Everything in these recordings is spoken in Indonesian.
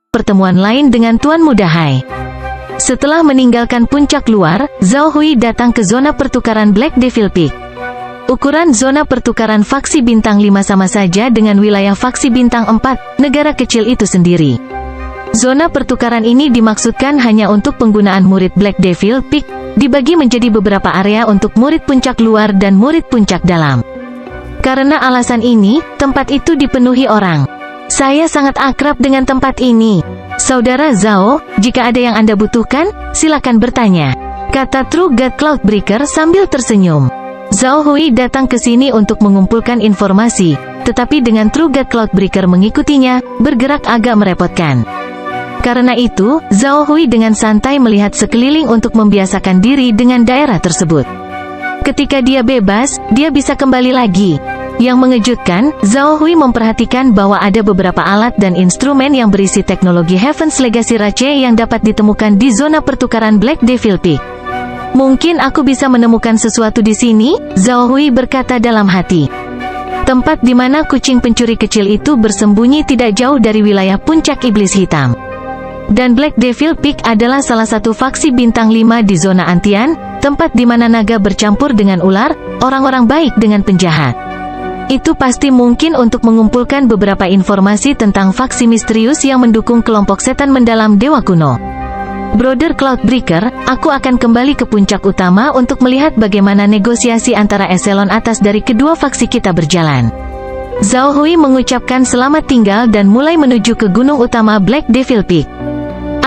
Pertemuan lain dengan Tuan Muda Hai. Setelah meninggalkan puncak luar, Zhao Hui datang ke zona pertukaran Black Devil Peak. Ukuran zona pertukaran faksi bintang 5 sama saja dengan wilayah faksi bintang 4, negara kecil itu sendiri. Zona pertukaran ini dimaksudkan hanya untuk penggunaan murid Black Devil Peak, dibagi menjadi beberapa area untuk murid puncak luar dan murid puncak dalam. Karena alasan ini, tempat itu dipenuhi orang. Saya sangat akrab dengan tempat ini. Saudara Zhao, jika ada yang Anda butuhkan, silakan bertanya, kata True God Cloudbreaker sambil tersenyum. Zhao Hui datang ke sini untuk mengumpulkan informasi, tetapi dengan True God Cloudbreaker mengikutinya, bergerak agak merepotkan. Karena itu, Zhao Hui dengan santai melihat sekeliling untuk membiasakan diri dengan daerah tersebut. Ketika dia bebas, dia bisa kembali lagi. Yang mengejutkan, Zhao Hui memperhatikan bahwa ada beberapa alat dan instrumen yang berisi teknologi Heaven's Legacy Rache yang dapat ditemukan di zona pertukaran Black Devil Peak. Mungkin aku bisa menemukan sesuatu di sini, Zhao Hui berkata dalam hati. Tempat di mana kucing pencuri kecil itu bersembunyi tidak jauh dari wilayah puncak iblis hitam. Dan Black Devil Peak adalah salah satu faksi bintang 5 di zona Antian, tempat di mana naga bercampur dengan ular, orang-orang baik dengan penjahat. Itu pasti mungkin untuk mengumpulkan beberapa informasi tentang faksi misterius yang mendukung kelompok setan mendalam Dewa Kuno. Brother Cloudbreaker, aku akan kembali ke puncak utama untuk melihat bagaimana negosiasi antara eselon atas dari kedua faksi kita berjalan. Zhao Hui mengucapkan selamat tinggal dan mulai menuju ke gunung utama Black Devil Peak.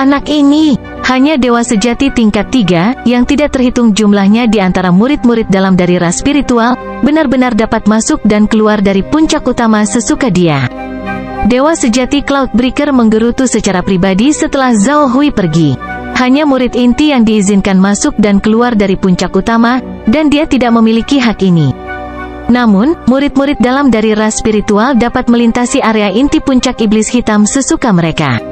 Anak ini hanya dewa sejati tingkat 3, yang tidak terhitung jumlahnya di antara murid-murid dalam dari ras spiritual, benar-benar dapat masuk dan keluar dari puncak utama sesuka dia. Dewa sejati Cloudbreaker menggerutu secara pribadi setelah Zhao Hui pergi. Hanya murid inti yang diizinkan masuk dan keluar dari puncak utama, dan dia tidak memiliki hak ini. Namun, murid-murid dalam dari ras spiritual dapat melintasi area inti puncak iblis hitam sesuka mereka.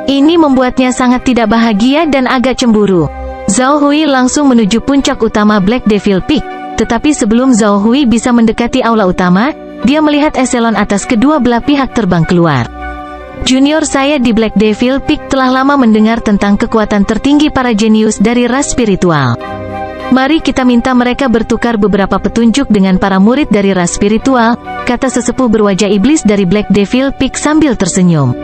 Ini membuatnya sangat tidak bahagia dan agak cemburu. Zhao Hui langsung menuju puncak utama Black Devil Peak, tetapi sebelum Zhao Hui bisa mendekati aula utama, dia melihat eselon atas kedua belah pihak terbang keluar. Junior saya di Black Devil Peak telah lama mendengar tentang kekuatan tertinggi para jenius dari ras spiritual. Mari kita minta mereka bertukar beberapa petunjuk dengan para murid dari ras spiritual, kata sesepuh berwajah iblis dari Black Devil Peak sambil tersenyum.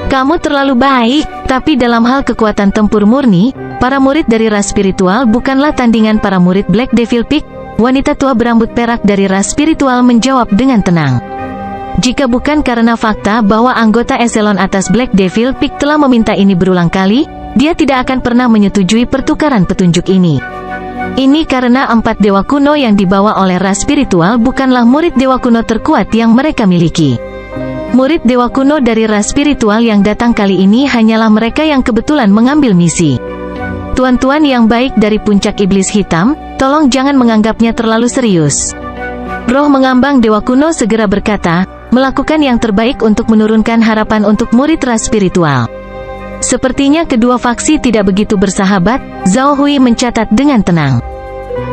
Kamu terlalu baik, tapi dalam hal kekuatan tempur murni, para murid dari ras spiritual bukanlah tandingan para murid Black Devil Peak, wanita tua berambut perak dari ras spiritual menjawab dengan tenang. Jika bukan karena fakta bahwa anggota eselon atas Black Devil Peak telah meminta ini berulang kali, dia tidak akan pernah menyetujui pertukaran petunjuk ini. Ini karena 4 dewa kuno yang dibawa oleh ras spiritual bukanlah murid dewa kuno terkuat yang mereka miliki. Murid dewa kuno dari ras spiritual yang datang kali ini hanyalah mereka yang kebetulan mengambil misi. Tuan-tuan yang baik dari puncak iblis hitam, tolong jangan menganggapnya terlalu serius. Roh mengambang dewa kuno segera berkata, melakukan yang terbaik untuk menurunkan harapan untuk murid ras spiritual. Sepertinya kedua faksi tidak begitu bersahabat, Zhao Hui mencatat dengan tenang.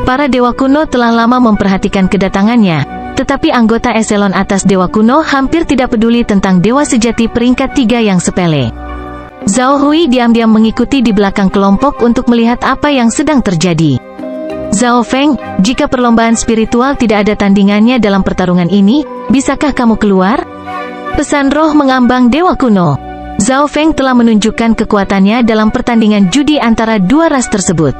Para dewa kuno telah lama memperhatikan kedatangannya, tetapi anggota eselon atas dewa kuno hampir tidak peduli tentang dewa sejati peringkat 3 yang sepele. Zhao Hui diam-diam mengikuti di belakang kelompok untuk melihat apa yang sedang terjadi. Zhao Feng, jika perlombaan spiritual tidak ada tandingannya dalam pertarungan ini, bisakah kamu keluar? Pesan roh mengambang dewa kuno. Zhao Feng telah menunjukkan kekuatannya dalam pertandingan judi antara dua ras tersebut.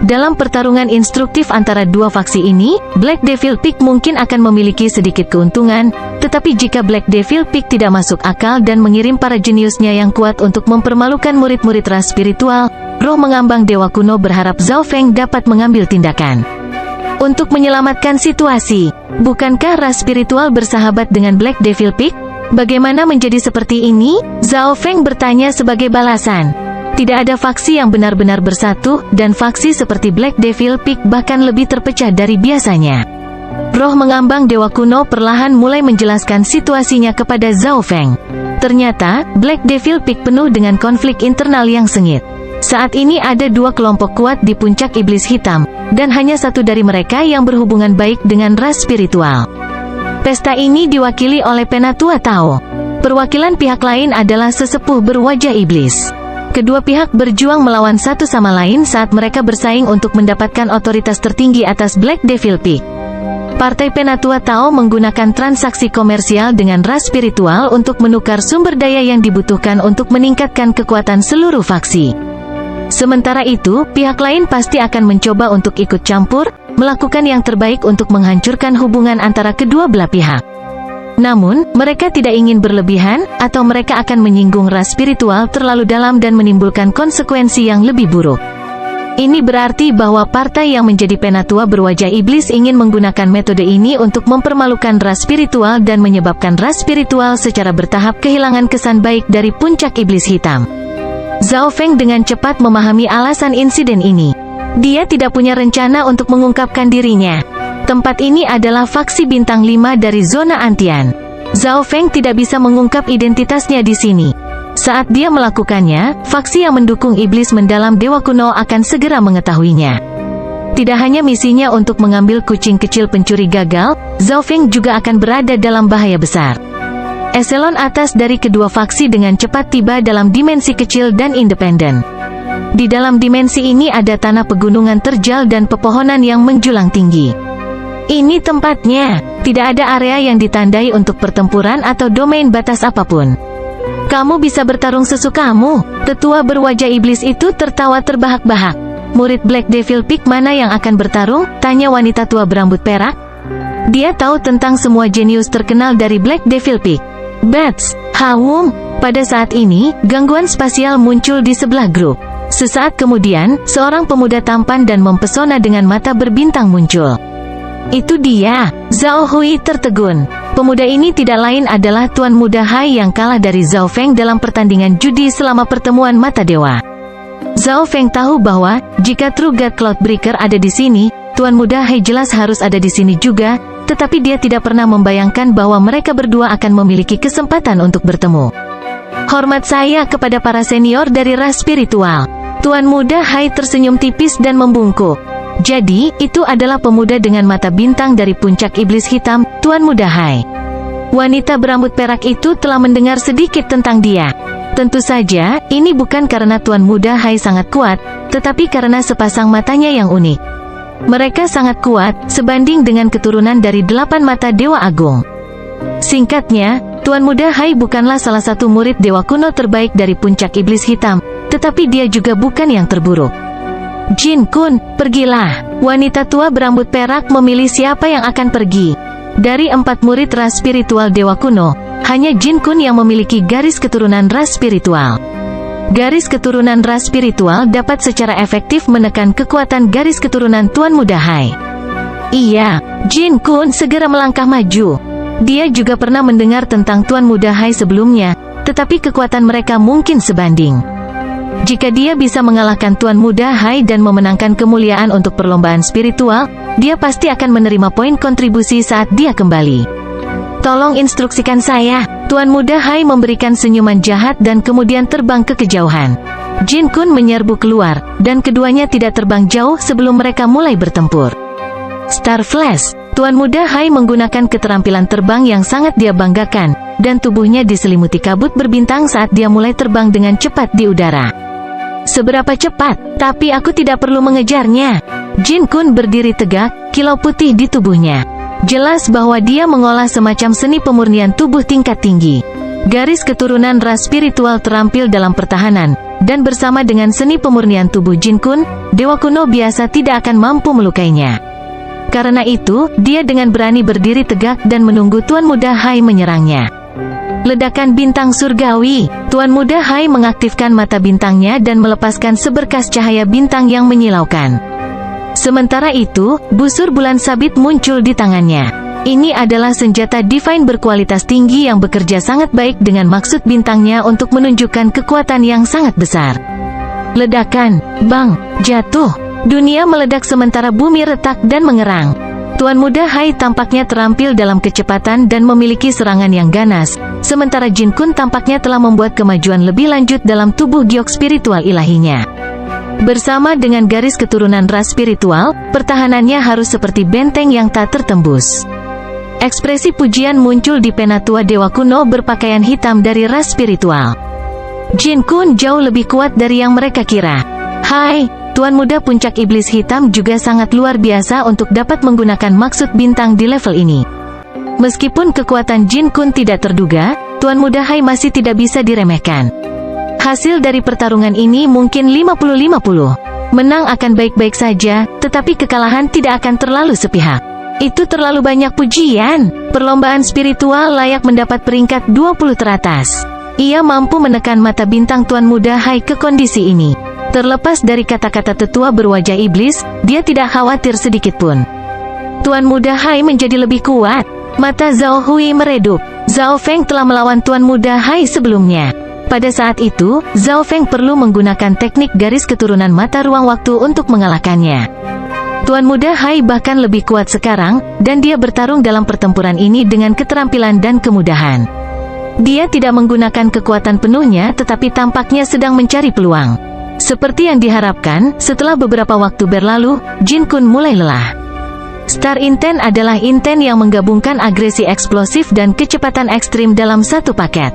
Dalam pertarungan instruktif antara dua faksi ini, Black Devil Peak mungkin akan memiliki sedikit keuntungan, tetapi jika Black Devil Peak tidak masuk akal dan mengirim para jeniusnya yang kuat untuk mempermalukan murid-murid ras spiritual, roh mengambang dewa kuno berharap Zhao Feng dapat mengambil tindakan untuk menyelamatkan situasi. Bukankah ras spiritual bersahabat dengan Black Devil Peak? Bagaimana menjadi seperti ini? Zhao Feng bertanya sebagai balasan. Tidak ada faksi yang benar-benar bersatu, dan faksi seperti Black Devil Peak bahkan lebih terpecah dari biasanya. Roh mengambang dewa kuno perlahan mulai menjelaskan situasinya kepada Zhao Feng. Ternyata, Black Devil Peak penuh dengan konflik internal yang sengit. Saat ini ada dua kelompok kuat di puncak iblis hitam, dan hanya satu dari mereka yang berhubungan baik dengan ras spiritual. Pesta ini diwakili oleh Penatua Tao. Perwakilan pihak lain adalah sesepuh berwajah iblis. Kedua pihak berjuang melawan satu sama lain saat mereka bersaing untuk mendapatkan otoritas tertinggi atas Black Devil Peak. Partai Penatua Tao menggunakan transaksi komersial dengan ras spiritual untuk menukar sumber daya yang dibutuhkan untuk meningkatkan kekuatan seluruh faksi. Sementara itu, pihak lain pasti akan mencoba untuk ikut campur, melakukan yang terbaik untuk menghancurkan hubungan antara kedua belah pihak. Namun, mereka tidak ingin berlebihan, atau mereka akan menyinggung ras spiritual terlalu dalam dan menimbulkan konsekuensi yang lebih buruk. Ini berarti bahwa partai yang menjadi penatua berwajah iblis ingin menggunakan metode ini untuk mempermalukan ras spiritual dan menyebabkan ras spiritual secara bertahap kehilangan kesan baik dari puncak iblis hitam. Zhao Feng dengan cepat memahami alasan insiden ini. Dia tidak punya rencana untuk mengungkapkan dirinya. Tempat ini adalah faksi bintang 5 dari zona Antian. Zhao Feng tidak bisa mengungkap identitasnya di sini. Saat dia melakukannya, faksi yang mendukung iblis mendalam dewa kuno akan segera mengetahuinya. Tidak hanya misinya untuk mengambil kucing kecil pencuri gagal, Zhao Feng juga akan berada dalam bahaya besar. Eselon atas dari kedua faksi dengan cepat tiba dalam dimensi kecil dan independen. Di dalam dimensi ini ada tanah pegunungan terjal dan pepohonan yang menjulang tinggi. Ini tempatnya. Tidak ada area yang ditandai untuk pertempuran atau domain batas apapun. Kamu bisa bertarung sesukamu. Tetua berwajah iblis itu tertawa terbahak-bahak. Murid Black Devil Peak mana yang akan bertarung? Tanya wanita tua berambut perak. Dia tahu tentang semua jenius terkenal dari Black Devil Peak. Bats, Hawum. Pada saat ini, gangguan spasial muncul di sebelah grup. Sesaat kemudian, seorang pemuda tampan dan mempesona dengan mata berbintang muncul. Itu dia, Zhao Hui tertegun. Pemuda ini tidak lain adalah Tuan Muda Hai yang kalah dari Zhao Feng dalam pertandingan judi selama pertemuan mata dewa. Zhao Feng tahu bahwa, jika True God Cloudbreaker ada di sini, Tuan Muda Hai jelas harus ada di sini juga, tetapi dia tidak pernah membayangkan bahwa mereka berdua akan memiliki kesempatan untuk bertemu. Hormat saya kepada para senior dari ras spiritual. Tuan Muda Hai tersenyum tipis dan membungkuk. Jadi, itu adalah pemuda dengan mata bintang dari puncak iblis hitam, Tuan Muda Hai. Wanita berambut perak itu telah mendengar sedikit tentang dia. Tentu saja, ini bukan karena Tuan Muda Hai sangat kuat, tetapi karena sepasang matanya yang unik. Mereka sangat kuat, sebanding dengan keturunan dari 8 mata Dewa Agung. Singkatnya, Tuan Muda Hai bukanlah salah satu murid Dewa kuno terbaik dari puncak iblis hitam, tetapi dia juga bukan yang terburuk. Jin Kun, pergilah. Wanita tua berambut perak memilih siapa yang akan pergi. Dari 4 murid ras spiritual Dewa kuno, hanya Jin Kun yang memiliki garis keturunan ras spiritual. Garis keturunan ras spiritual dapat secara efektif menekan kekuatan garis keturunan Tuan Muda Hai. Iya, Jin Kun segera melangkah maju. Dia juga pernah mendengar tentang Tuan Muda Hai sebelumnya, tetapi kekuatan mereka mungkin sebanding. Jika dia bisa mengalahkan Tuan Muda Hai dan memenangkan kemuliaan untuk perlombaan spiritual, dia pasti akan menerima poin kontribusi saat dia kembali. Tolong instruksikan saya. Tuan Muda Hai memberikan senyuman jahat dan kemudian terbang ke kejauhan. Jin Kun menyerbu keluar, dan keduanya tidak terbang jauh sebelum mereka mulai bertempur. Star Flash. Tuan Muda Hai menggunakan keterampilan terbang yang sangat dia banggakan, dan tubuhnya diselimuti kabut berbintang saat dia mulai terbang dengan cepat di udara. Seberapa cepat, tapi aku tidak perlu mengejarnya. Jin Kun berdiri tegak, kilau putih di tubuhnya. Jelas bahwa dia mengolah semacam seni pemurnian tubuh tingkat tinggi. Garis keturunan ras spiritual terampil dalam pertahanan, dan bersama dengan seni pemurnian tubuh Jin Kun, Dewa kuno biasa tidak akan mampu melukainya. Karena itu, dia dengan berani berdiri tegak dan menunggu Tuan Muda Hai menyerangnya. Ledakan bintang surgawi. Tuan Muda Hai mengaktifkan mata bintangnya dan melepaskan seberkas cahaya bintang yang menyilaukan. Sementara itu, busur bulan sabit muncul di tangannya. Ini adalah senjata divine berkualitas tinggi yang bekerja sangat baik dengan maksud bintangnya untuk menunjukkan kekuatan yang sangat besar. Ledakan, bang, jatuh. Dunia meledak sementara bumi retak dan mengerang. Tuan Muda Hai tampaknya terampil dalam kecepatan dan memiliki serangan yang ganas, sementara Jin Kun tampaknya telah membuat kemajuan lebih lanjut dalam tubuh giok spiritual ilahinya. Bersama dengan garis keturunan ras spiritual, pertahanannya harus seperti benteng yang tak tertembus. Ekspresi pujian muncul di penatua dewa kuno berpakaian hitam dari ras spiritual. Jin Kun jauh lebih kuat dari yang mereka kira. Hai, Tuan Muda Puncak Iblis Hitam juga sangat luar biasa untuk dapat menggunakan maksud bintang di level ini. Meskipun kekuatan Jin Kun tidak terduga, Tuan Muda Hai masih tidak bisa diremehkan. Hasil dari pertarungan ini mungkin 50-50. Menang akan baik-baik saja, tetapi kekalahan tidak akan terlalu sepihak. Itu terlalu banyak pujian. Perlombaan spiritual layak mendapat peringkat 20 teratas. Ia mampu menekan mata bintang Tuan Muda Hai ke kondisi ini. Terlepas dari kata-kata tetua berwajah iblis, dia tidak khawatir sedikitpun. Tuan Muda Hai menjadi lebih kuat. Mata Zhao Hui meredup. Zhao Feng telah melawan Tuan Muda Hai sebelumnya. Pada saat itu, Zhao Feng perlu menggunakan teknik garis keturunan mata ruang waktu untuk mengalahkannya. Tuan Muda Hai bahkan lebih kuat sekarang, dan dia bertarung dalam pertempuran ini dengan keterampilan dan kemudahan. Dia tidak menggunakan kekuatan penuhnya tetapi tampaknya sedang mencari peluang. Seperti yang diharapkan, setelah beberapa waktu berlalu, Jin Kun mulai lelah. Star Inten adalah inten yang menggabungkan agresi eksplosif dan kecepatan ekstrim dalam satu paket.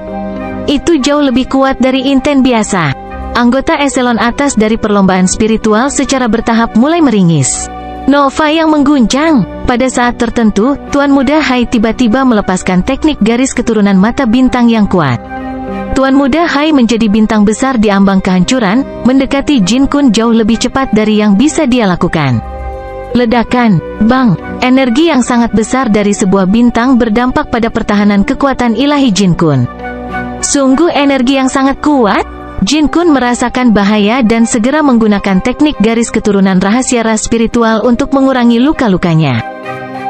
Itu jauh lebih kuat dari inten biasa. Anggota eselon atas dari perlombaan spiritual secara bertahap mulai meringis. Nova yang mengguncang. Pada saat tertentu, Tuan Muda Hai tiba-tiba melepaskan teknik garis keturunan mata bintang yang kuat. Tuan Muda Hai menjadi bintang besar di ambang kehancuran, mendekati Jin Kun jauh lebih cepat dari yang bisa dia lakukan. Ledakan, bang, energi yang sangat besar dari sebuah bintang berdampak pada pertahanan kekuatan ilahi Jin Kun. Sungguh energi yang sangat kuat. Jin Kun merasakan bahaya dan segera menggunakan teknik garis keturunan rahasia ras spiritual untuk mengurangi luka-lukanya.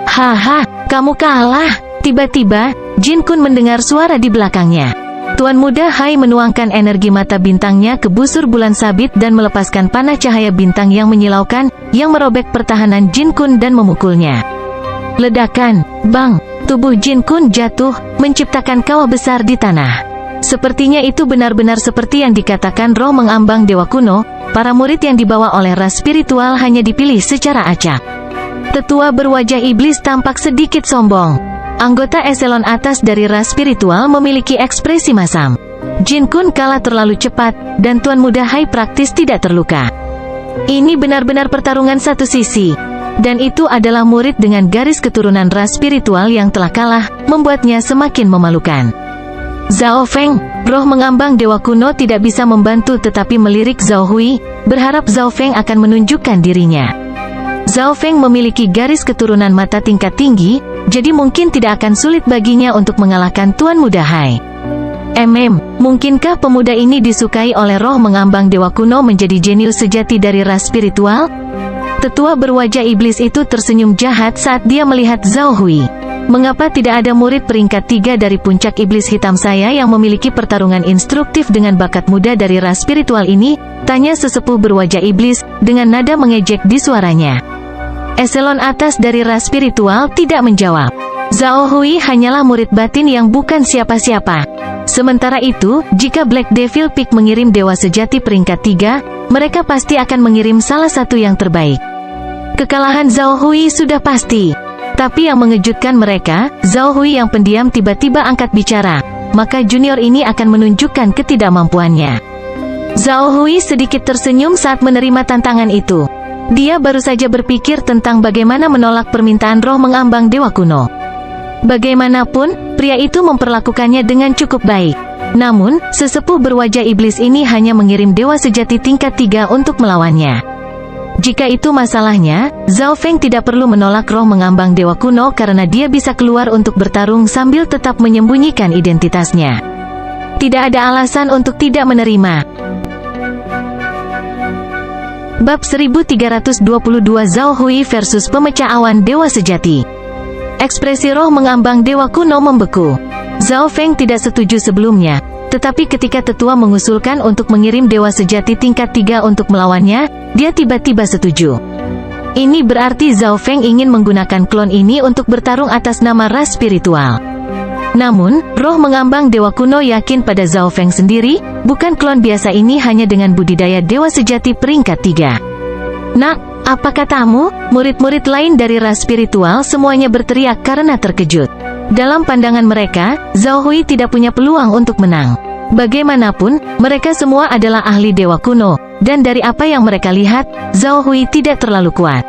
Haha, kamu kalah. Tiba-tiba, Jin Kun mendengar suara di belakangnya. Tuan Muda Hai menuangkan energi mata bintangnya ke busur bulan sabit dan melepaskan panah cahaya bintang yang menyilaukan, yang merobek pertahanan Jin Kun dan memukulnya. Ledakan, bang, tubuh Jin Kun jatuh, menciptakan kawah besar di tanah. Sepertinya itu benar-benar seperti yang dikatakan roh mengambang dewa kuno, para murid yang dibawa oleh ras spiritual hanya dipilih secara acak. Tetua berwajah iblis tampak sedikit sombong. Anggota eselon atas dari ras spiritual memiliki ekspresi masam. Jin Kun kalah terlalu cepat, dan Tuan Muda Hai praktis tidak terluka. Ini benar-benar pertarungan satu sisi. Dan itu adalah murid dengan garis keturunan ras spiritual yang telah kalah, membuatnya semakin memalukan. Zhao Feng, roh mengambang dewa kuno tidak bisa membantu tetapi melirik Zhao Hui, berharap Zhao Feng akan menunjukkan dirinya. Zhao Feng memiliki garis keturunan mata tingkat tinggi, jadi mungkin tidak akan sulit baginya untuk mengalahkan Tuan Muda Hai. Mungkinkah pemuda ini disukai oleh roh mengambang dewa kuno menjadi jenius sejati dari ras spiritual? Tetua berwajah iblis itu tersenyum jahat saat dia melihat Zhao Hui. Mengapa tidak ada murid peringkat 3 dari puncak iblis hitam saya yang memiliki pertarungan instruktif dengan bakat muda dari ras spiritual ini? Tanya sesepuh berwajah iblis, dengan nada mengejek di suaranya. Eselon atas dari ras spiritual tidak menjawab. Zhao Hui hanyalah murid batin yang bukan siapa-siapa. Sementara itu, jika Black Devil Peak mengirim dewa sejati peringkat 3, mereka pasti akan mengirim salah satu yang terbaik. Kekalahan Zhao Hui sudah pasti. Tapi yang mengejutkan mereka, Zhao Hui yang pendiam tiba-tiba angkat bicara, maka junior ini akan menunjukkan ketidakmampuannya. Zhao Hui sedikit tersenyum saat menerima tantangan itu. Dia baru saja berpikir tentang bagaimana menolak permintaan roh mengambang dewa kuno. Bagaimanapun, pria itu memperlakukannya dengan cukup baik. Namun, sesepuh berwajah iblis ini hanya mengirim dewa sejati tingkat 3 untuk melawannya. Jika itu masalahnya, Zhao Feng tidak perlu menolak roh mengambang dewa kuno karena dia bisa keluar untuk bertarung sambil tetap menyembunyikan identitasnya. Tidak ada alasan untuk tidak menerima. Bab 1322 Zhao Hui versus pemecah awan dewa sejati. Ekspresi roh mengambang dewa kuno membeku. Zhao Feng tidak setuju sebelumnya, tetapi ketika tetua mengusulkan untuk mengirim dewa sejati tingkat 3 untuk melawannya, dia tiba-tiba setuju. Ini berarti Zhao Feng ingin menggunakan klon ini untuk bertarung atas nama ras spiritual. Namun, roh mengambang dewa kuno yakin pada Zhao Feng sendiri, bukan klon biasa ini hanya dengan budidaya dewa sejati peringkat 3. Nak, apa katamu? Murid-murid lain dari ras spiritual semuanya berteriak karena terkejut. Dalam pandangan mereka, Zhao Hui tidak punya peluang untuk menang. Bagaimanapun, mereka semua adalah ahli dewa kuno, dan dari apa yang mereka lihat, Zhao Hui tidak terlalu kuat.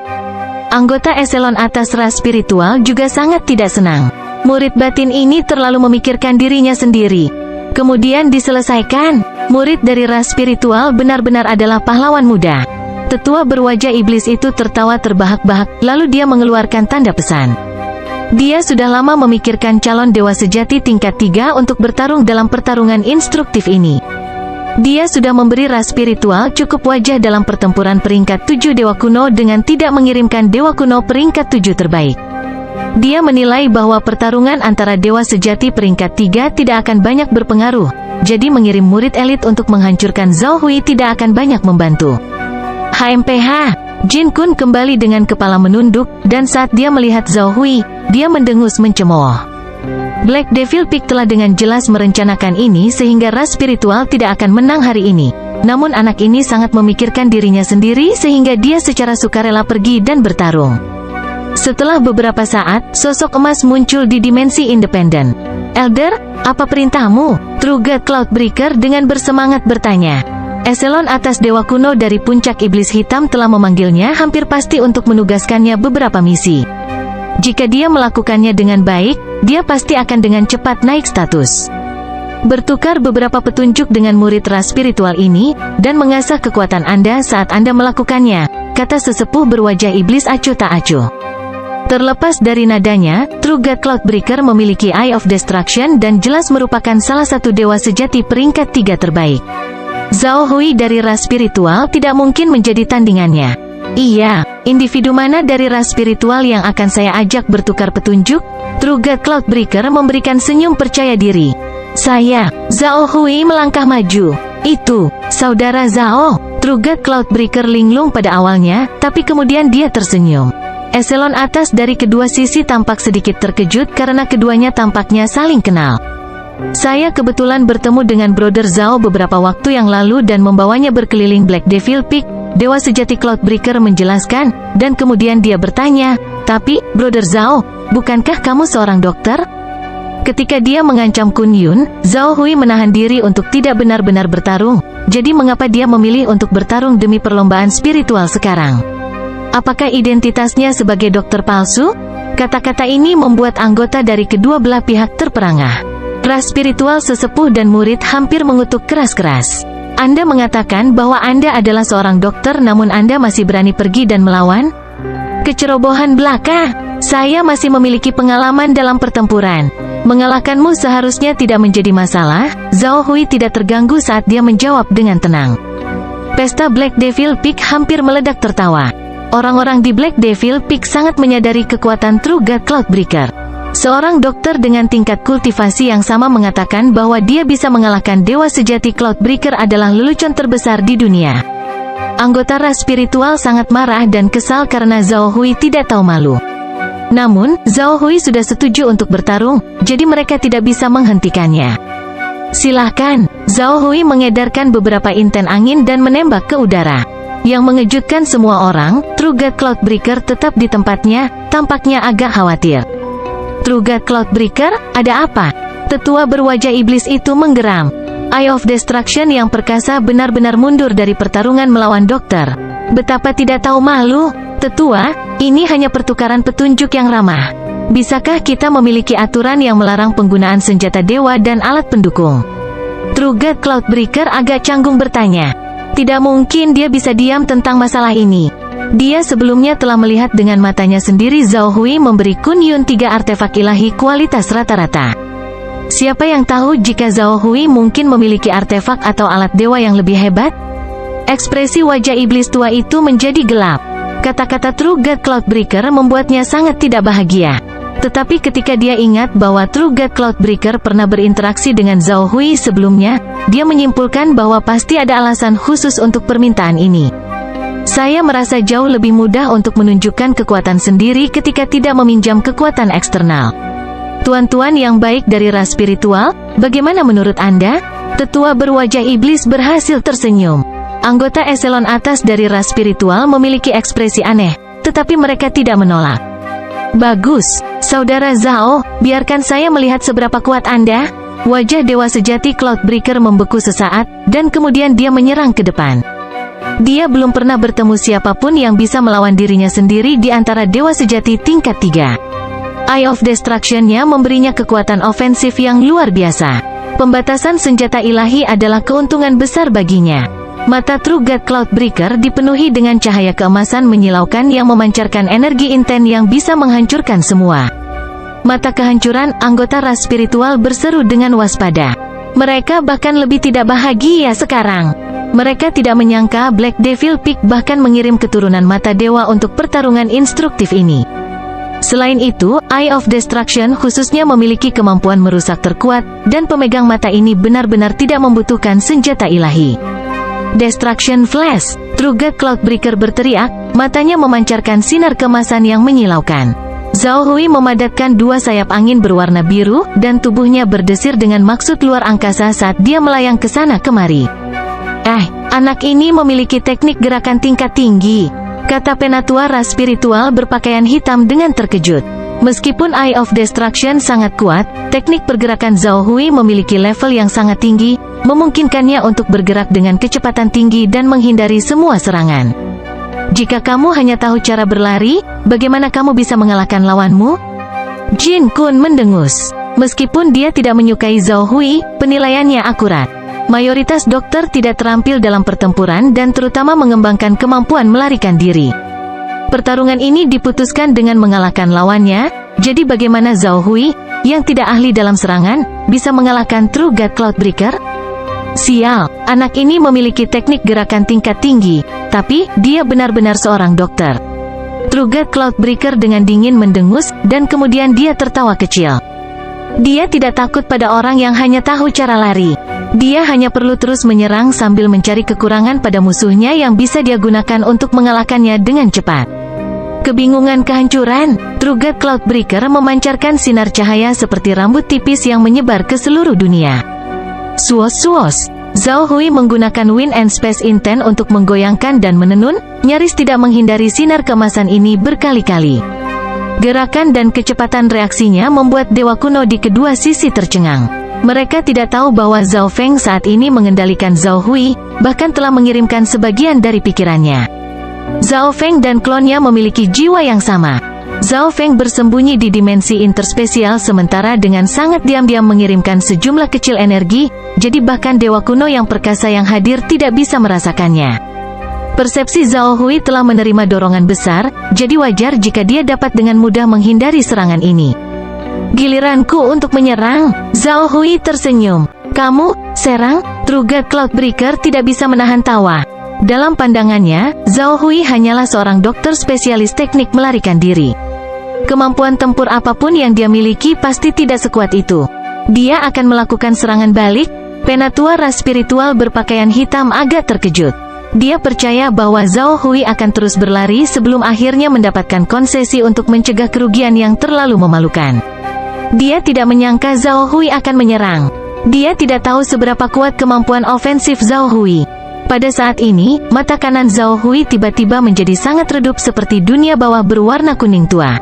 Anggota eselon atas ras spiritual juga sangat tidak senang. Murid batin ini terlalu memikirkan dirinya sendiri. Kemudian diselesaikan. Murid dari ras spiritual benar-benar adalah pahlawan muda. Tetua berwajah iblis itu tertawa terbahak-bahak, lalu dia mengeluarkan tanda pesan. Dia sudah lama memikirkan calon dewa sejati tingkat 3 untuk bertarung dalam pertarungan instruktif ini. Dia sudah memberi ras spiritual cukup wajah dalam pertempuran peringkat 7 dewa kuno dengan tidak mengirimkan dewa kuno peringkat 7 terbaik. Dia menilai bahwa pertarungan antara dewa sejati peringkat 3 tidak akan banyak berpengaruh, jadi mengirim murid elit untuk menghancurkan Zhao Hui tidak akan banyak membantu. HMPH, Jin Kun kembali dengan kepala menunduk, dan saat dia melihat Zhao Hui, dia mendengus mencemooh. Black Devil Peak telah dengan jelas merencanakan ini sehingga ras spiritual tidak akan menang hari ini. Namun anak ini sangat memikirkan dirinya sendiri sehingga dia secara sukarela pergi dan bertarung. Setelah beberapa saat, sosok emas muncul di dimensi independen. Elder, apa perintahmu? True God Cloudbreaker dengan bersemangat bertanya. Eselon atas dewa kuno dari puncak iblis hitam telah memanggilnya hampir pasti untuk menugaskannya beberapa misi. Jika dia melakukannya dengan baik, dia pasti akan dengan cepat naik status. Bertukar beberapa petunjuk dengan murid ras spiritual ini, dan mengasah kekuatan Anda saat Anda melakukannya, kata sesepuh berwajah iblis acuh tak acuh. Terlepas dari nadanya, True God Cloudbreaker memiliki Eye of Destruction dan jelas merupakan salah satu dewa sejati peringkat 3 terbaik. Zhao Hui dari ras spiritual tidak mungkin menjadi tandingannya. Iya, individu mana dari ras spiritual yang akan saya ajak bertukar petunjuk? True God Cloudbreaker memberikan senyum percaya diri. Saya, Zhao Hui melangkah maju. Itu, saudara Zhao. True God Cloudbreaker linglung pada awalnya, tapi kemudian dia tersenyum. Eselon atas dari kedua sisi tampak sedikit terkejut karena keduanya tampaknya saling kenal. Saya kebetulan bertemu dengan Brother Zhao beberapa waktu yang lalu dan membawanya berkeliling Black Devil Peak, dewa sejati Cloudbreaker menjelaskan, dan kemudian dia bertanya, tapi, Brother Zhao, bukankah kamu seorang dokter? Ketika dia mengancam Kun Yun, Zhao Hui menahan diri untuk tidak benar-benar bertarung, jadi mengapa dia memilih untuk bertarung demi perlombaan spiritual sekarang? Apakah identitasnya sebagai dokter palsu? Kata-kata ini membuat anggota dari kedua belah pihak terperangah. Ras spiritual sesepuh dan murid hampir mengutuk keras-keras. Anda mengatakan bahwa Anda adalah seorang dokter namun Anda masih berani pergi dan melawan? Kecerobohan belaka. Saya masih memiliki pengalaman dalam pertempuran. Mengalahkanmu seharusnya tidak menjadi masalah. Zhao Hui tidak terganggu saat dia menjawab dengan tenang. Pesta Black Devil Peak hampir meledak tertawa. Orang-orang di Black Devil Peak sangat menyadari kekuatan True God Cloudbreaker. Seorang dokter dengan tingkat kultivasi yang sama mengatakan bahwa dia bisa mengalahkan dewa sejati Cloudbreaker adalah lelucon terbesar di dunia. Anggota ras spiritual sangat marah dan kesal karena Zhao Hui tidak tahu malu. Namun, Zhao Hui sudah setuju untuk bertarung, jadi mereka tidak bisa menghentikannya. Silahkan, Zhao Hui mengedarkan beberapa inten angin dan menembak ke udara. Yang mengejutkan semua orang, True God Cloudbreaker tetap di tempatnya, tampaknya agak khawatir. True God Cloudbreaker, ada apa? Tetua berwajah iblis itu menggeram. Eye of Destruction yang perkasa benar-benar mundur dari pertarungan melawan dokter. Betapa tidak tahu malu. Tetua, ini hanya pertukaran petunjuk yang ramah. Bisakah kita memiliki aturan yang melarang penggunaan senjata dewa dan alat pendukung? True God Cloudbreaker agak canggung bertanya. Tidak mungkin dia bisa diam tentang masalah ini. Dia sebelumnya telah melihat dengan matanya sendiri Zhao Hui memberi Kun Yun 3 artefak ilahi kualitas rata-rata. Siapa yang tahu jika Zhao Hui mungkin memiliki artefak atau alat dewa yang lebih hebat? Ekspresi wajah iblis tua itu menjadi gelap. Kata-kata True God Cloudbreaker membuatnya sangat tidak bahagia. Tetapi ketika dia ingat bahwa True God Cloudbreaker pernah berinteraksi dengan Zhao Hui sebelumnya, dia menyimpulkan bahwa pasti ada alasan khusus untuk permintaan ini. Saya merasa jauh lebih mudah untuk menunjukkan kekuatan sendiri ketika tidak meminjam kekuatan eksternal. Tuan-tuan yang baik dari ras spiritual, bagaimana menurut Anda? Tetua berwajah iblis berhasil tersenyum. Anggota eselon atas dari ras spiritual memiliki ekspresi aneh, tetapi mereka tidak menolak. Bagus, Saudara Zhao, biarkan saya melihat seberapa kuat Anda. Wajah dewa sejati Cloudbreaker membeku sesaat, dan kemudian dia menyerang ke depan. Dia belum pernah bertemu siapapun yang bisa melawan dirinya sendiri di antara dewa sejati tingkat 3. Eye of Destruction-nya memberinya kekuatan ofensif yang luar biasa. Pembatasan senjata ilahi adalah keuntungan besar baginya. Mata True God Cloudbreaker dipenuhi dengan cahaya keemasan menyilaukan yang memancarkan energi inten yang bisa menghancurkan semua. Mata kehancuran, anggota ras spiritual berseru dengan waspada. Mereka bahkan lebih tidak bahagia sekarang. Mereka tidak menyangka Black Devil Peak bahkan mengirim keturunan mata dewa untuk pertarungan instruktif ini. Selain itu, Eye of Destruction khususnya memiliki kemampuan merusak terkuat, dan pemegang mata ini benar-benar tidak membutuhkan senjata ilahi. Destruction Flash! True God Cloudbreaker berteriak, matanya memancarkan sinar kemasan yang menyilaukan. Zhao Hui memadatkan dua sayap angin berwarna biru, dan tubuhnya berdesir dengan maksud luar angkasa saat dia melayang ke sana kemari. Anak ini memiliki teknik gerakan tingkat tinggi, kata penatua ras spiritual berpakaian hitam dengan terkejut. Meskipun Eye of Destruction sangat kuat, teknik pergerakan Zhao Hui memiliki level yang sangat tinggi, memungkinkannya untuk bergerak dengan kecepatan tinggi dan menghindari semua serangan. Jika kamu hanya tahu cara berlari, bagaimana kamu bisa mengalahkan lawanmu? Jin Kun mendengus. Meskipun dia tidak menyukai Zhao Hui, penilaiannya akurat. Mayoritas dokter tidak terampil dalam pertempuran dan terutama mengembangkan kemampuan melarikan diri. Pertarungan ini diputuskan dengan mengalahkan lawannya, jadi bagaimana Zhao Hui, yang tidak ahli dalam serangan, bisa mengalahkan True God Cloudbreaker? Sial, anak ini memiliki teknik gerakan tingkat tinggi, tapi dia benar-benar seorang dokter. True God Cloudbreaker dengan dingin mendengus, dan kemudian dia tertawa kecil. Dia tidak takut pada orang yang hanya tahu cara lari. Dia hanya perlu terus menyerang sambil mencari kekurangan pada musuhnya yang bisa dia gunakan untuk mengalahkannya dengan cepat. Kebingungan kehancuran, True God Cloudbreaker memancarkan sinar cahaya seperti rambut tipis yang menyebar ke seluruh dunia. Suos-suos, Zhao Hui menggunakan Wind and Space Intent untuk menggoyangkan dan menenun, nyaris tidak menghindari sinar keemasan ini berkali-kali. Gerakan dan kecepatan reaksinya membuat dewa kuno di kedua sisi tercengang. Mereka tidak tahu bahwa Zhao Feng saat ini mengendalikan Zhao Hui, bahkan telah mengirimkan sebagian dari pikirannya. Zhao Feng dan klonnya memiliki jiwa yang sama. Zhao Feng bersembunyi di dimensi interspesial sementara dengan sangat diam-diam mengirimkan sejumlah kecil energi, jadi bahkan dewa kuno yang perkasa yang hadir tidak bisa merasakannya. Persepsi Zhao Hui telah menerima dorongan besar, jadi wajar jika dia dapat dengan mudah menghindari serangan ini. Giliranku untuk menyerang. Zhao Hui tersenyum. Kamu, serang? True God Cloudbreaker tidak bisa menahan tawa. Dalam pandangannya, Zhao Hui hanyalah seorang dokter spesialis teknik melarikan diri. Kemampuan tempur apapun yang dia miliki pasti tidak sekuat itu. Dia akan melakukan serangan balik. Penatua ras spiritual berpakaian hitam agak terkejut. Dia percaya bahwa Zhao Hui akan terus berlari sebelum akhirnya mendapatkan konsesi untuk mencegah kerugian yang terlalu memalukan. Dia tidak menyangka Zhao Hui akan menyerang. Dia tidak tahu seberapa kuat kemampuan ofensif Zhao Hui. Pada saat ini, mata kanan Zhao Hui tiba-tiba menjadi sangat redup seperti dunia bawah berwarna kuning tua.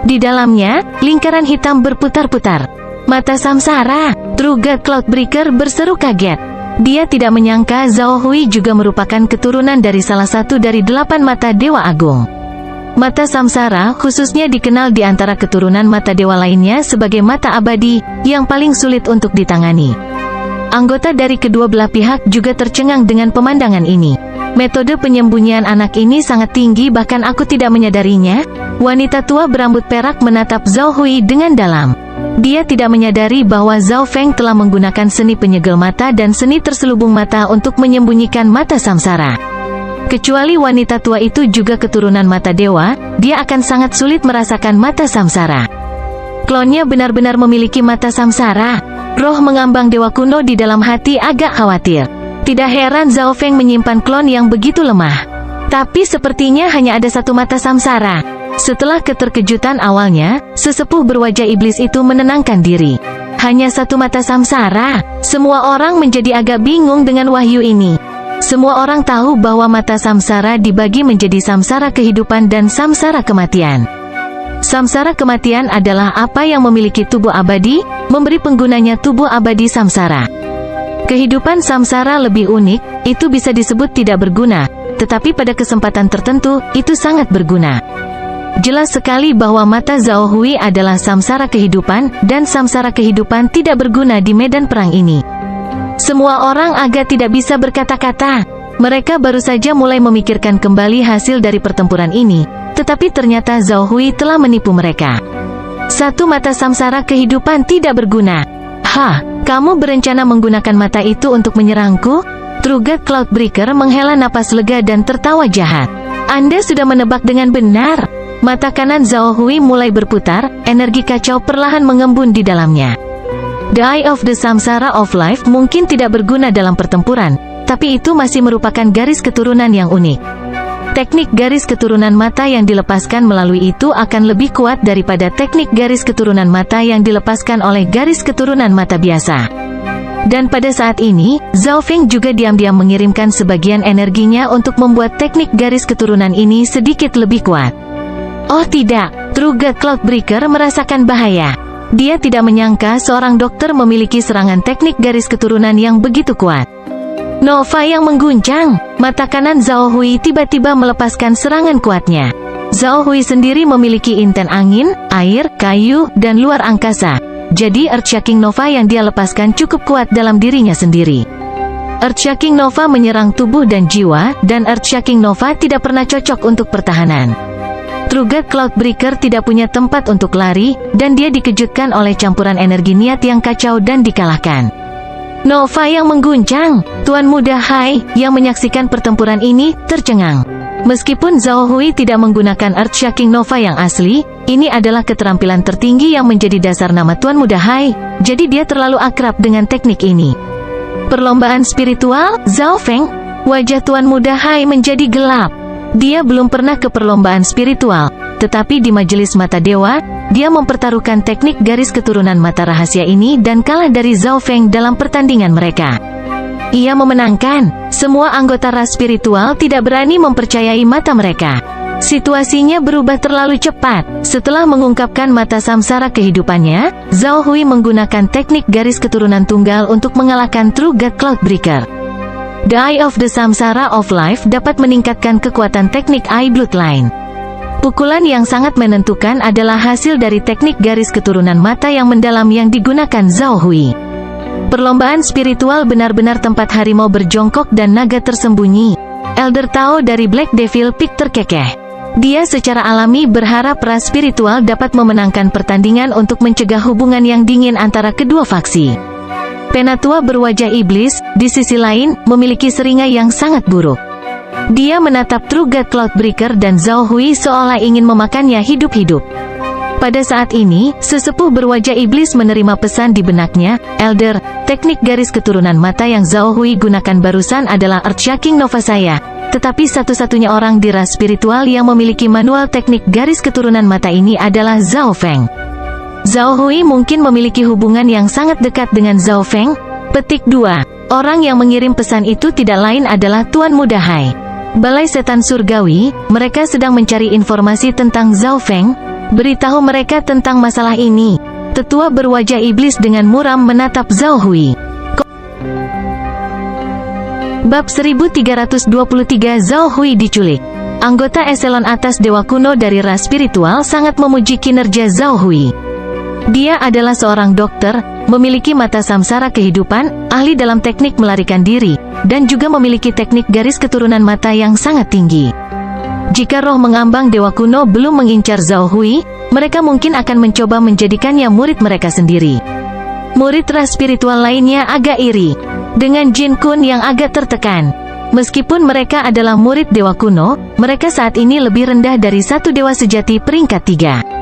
Di dalamnya, lingkaran hitam berputar-putar. Mata samsara, True God Cloudbreaker berseru kaget. Dia tidak menyangka Zhao Hui juga merupakan keturunan dari salah satu dari 8 mata Dewa Agung. Mata samsara khususnya dikenal di antara keturunan mata dewa lainnya sebagai mata abadi, yang paling sulit untuk ditangani. Anggota dari kedua belah pihak juga tercengang dengan pemandangan ini. Metode penyembunyian anak ini sangat tinggi bahkan aku tidak menyadarinya. Wanita tua berambut perak menatap Zhao Hui dengan dalam. Dia tidak menyadari bahwa Zhao Feng telah menggunakan seni penyegel mata dan seni terselubung mata untuk menyembunyikan mata samsara. Kecuali wanita tua itu juga keturunan mata dewa, dia akan sangat sulit merasakan mata samsara. Klonnya benar-benar memiliki mata samsara. Roh mengambang dewa kuno di dalam hati agak khawatir. Tidak heran Zhao Feng menyimpan klon yang begitu lemah. Tapi sepertinya hanya ada satu mata samsara. Setelah keterkejutan awalnya, sesepuh berwajah iblis itu menenangkan diri. Hanya satu mata samsara. Semua orang menjadi agak bingung dengan wahyu ini. Semua orang tahu bahwa mata samsara dibagi menjadi samsara kehidupan dan samsara kematian. Samsara kematian adalah apa yang memiliki tubuh abadi, memberi penggunanya tubuh abadi samsara. Kehidupan samsara lebih unik, itu bisa disebut tidak berguna, tetapi pada kesempatan tertentu, itu sangat berguna. Jelas sekali bahwa mata Zhao Hui adalah samsara kehidupan, dan samsara kehidupan tidak berguna di medan perang ini. Semua orang agak tidak bisa berkata-kata. Mereka baru saja mulai memikirkan kembali hasil dari pertempuran ini, tetapi ternyata Zhao Hui telah menipu mereka. Satu mata samsara kehidupan tidak berguna. Hah, kamu berencana menggunakan mata itu untuk menyerangku? Trugat Cloudbreaker menghela napas lega dan tertawa jahat. Anda sudah menebak dengan benar. Mata kanan Zhao Hui mulai berputar, energi kacau perlahan mengembun di dalamnya. The Eye of the Samsara of Life mungkin tidak berguna dalam pertempuran, tapi itu masih merupakan garis keturunan yang unik. Teknik garis keturunan mata yang dilepaskan melalui itu akan lebih kuat daripada teknik garis keturunan mata yang dilepaskan oleh garis keturunan mata biasa. Dan pada saat ini, Zhao Feng juga diam-diam mengirimkan sebagian energinya untuk membuat teknik garis keturunan ini sedikit lebih kuat. Oh tidak, Trugat Cloudbreaker merasakan bahaya. Dia tidak menyangka seorang dokter memiliki serangan teknik garis keturunan yang begitu kuat. Nova yang mengguncang, mata kanan Zhao Hui tiba-tiba melepaskan serangan kuatnya. Zhao Hui sendiri memiliki inten angin, air, kayu, dan luar angkasa. Jadi Earthshaking Nova yang dia lepaskan cukup kuat dalam dirinya sendiri. Earthshaking Nova menyerang tubuh dan jiwa, dan Earthshaking Nova tidak pernah cocok untuk pertahanan. Trugat Cloudbreaker tidak punya tempat untuk lari, dan dia dikejutkan oleh campuran energi niat yang kacau dan dikalahkan. Nova yang mengguncang, Tuan Muda Hai, yang menyaksikan pertempuran ini, tercengang. Meskipun Zhao Hui tidak menggunakan Earthshaking Nova yang asli, ini adalah keterampilan tertinggi yang menjadi dasar nama Tuan Muda Hai, jadi dia terlalu akrab dengan teknik ini. Perlombaan spiritual, Zhao Feng, wajah Tuan Muda Hai menjadi gelap. Dia belum pernah ke perlombaan spiritual, tetapi di majelis mata dewa, dia mempertaruhkan teknik garis keturunan mata rahasia ini dan kalah dari Zhao Feng dalam pertandingan mereka. Ia memenangkan. Semua anggota ras spiritual tidak berani mempercayai mata mereka. Situasinya berubah terlalu cepat. Setelah mengungkapkan mata samsara kehidupannya, Zhao Hui menggunakan teknik garis keturunan tunggal untuk mengalahkan Trugat Cloudbreaker. The Eye of the Samsara of Life dapat meningkatkan kekuatan teknik Eye Bloodline. Pukulan yang sangat menentukan adalah hasil dari teknik garis keturunan mata yang mendalam yang digunakan Zhao Hui. Perlombaan spiritual benar-benar tempat harimau berjongkok dan naga tersembunyi. Elder Tao dari Black Devil Peak terkekeh. Dia secara alami berharap ras spiritual dapat memenangkan pertandingan untuk mencegah hubungan yang dingin antara kedua faksi. Penatua berwajah iblis, di sisi lain, memiliki seringai yang sangat buruk. Dia menatap Trugat Cloudbreaker dan Zhao Hui seolah ingin memakannya hidup-hidup. Pada saat ini, sesepuh berwajah iblis menerima pesan di benaknya, Elder, teknik garis keturunan mata yang Zhao Hui gunakan barusan adalah Earthshaking Nova saya, tetapi satu-satunya orang di ras spiritual yang memiliki manual teknik garis keturunan mata ini adalah Zhao Feng. Zhao Hui mungkin memiliki hubungan yang sangat dekat dengan Zhao Feng. Petik 2. Orang yang mengirim pesan itu tidak lain adalah Tuan Muda Hai. Balai Setan Surgawi, mereka sedang mencari informasi tentang Zhao Feng. Beritahu mereka tentang masalah ini. Tetua berwajah iblis dengan muram menatap Zhao Hui. Bab 1323 Zhao Hui diculik. Anggota eselon atas Dewa Kuno dari ras spiritual sangat memuji kinerja Zhao Hui. Dia adalah seorang dokter, memiliki mata samsara kehidupan, ahli dalam teknik melarikan diri, dan juga memiliki teknik garis keturunan mata yang sangat tinggi. Jika roh mengambang Dewa Kuno belum mengincar Zhao Hui, mereka mungkin akan mencoba menjadikannya murid mereka sendiri. Murid ras spiritual lainnya agak iri, dengan Jin Kun yang agak tertekan. Meskipun mereka adalah murid Dewa Kuno, mereka saat ini lebih rendah dari satu dewa sejati peringkat 3.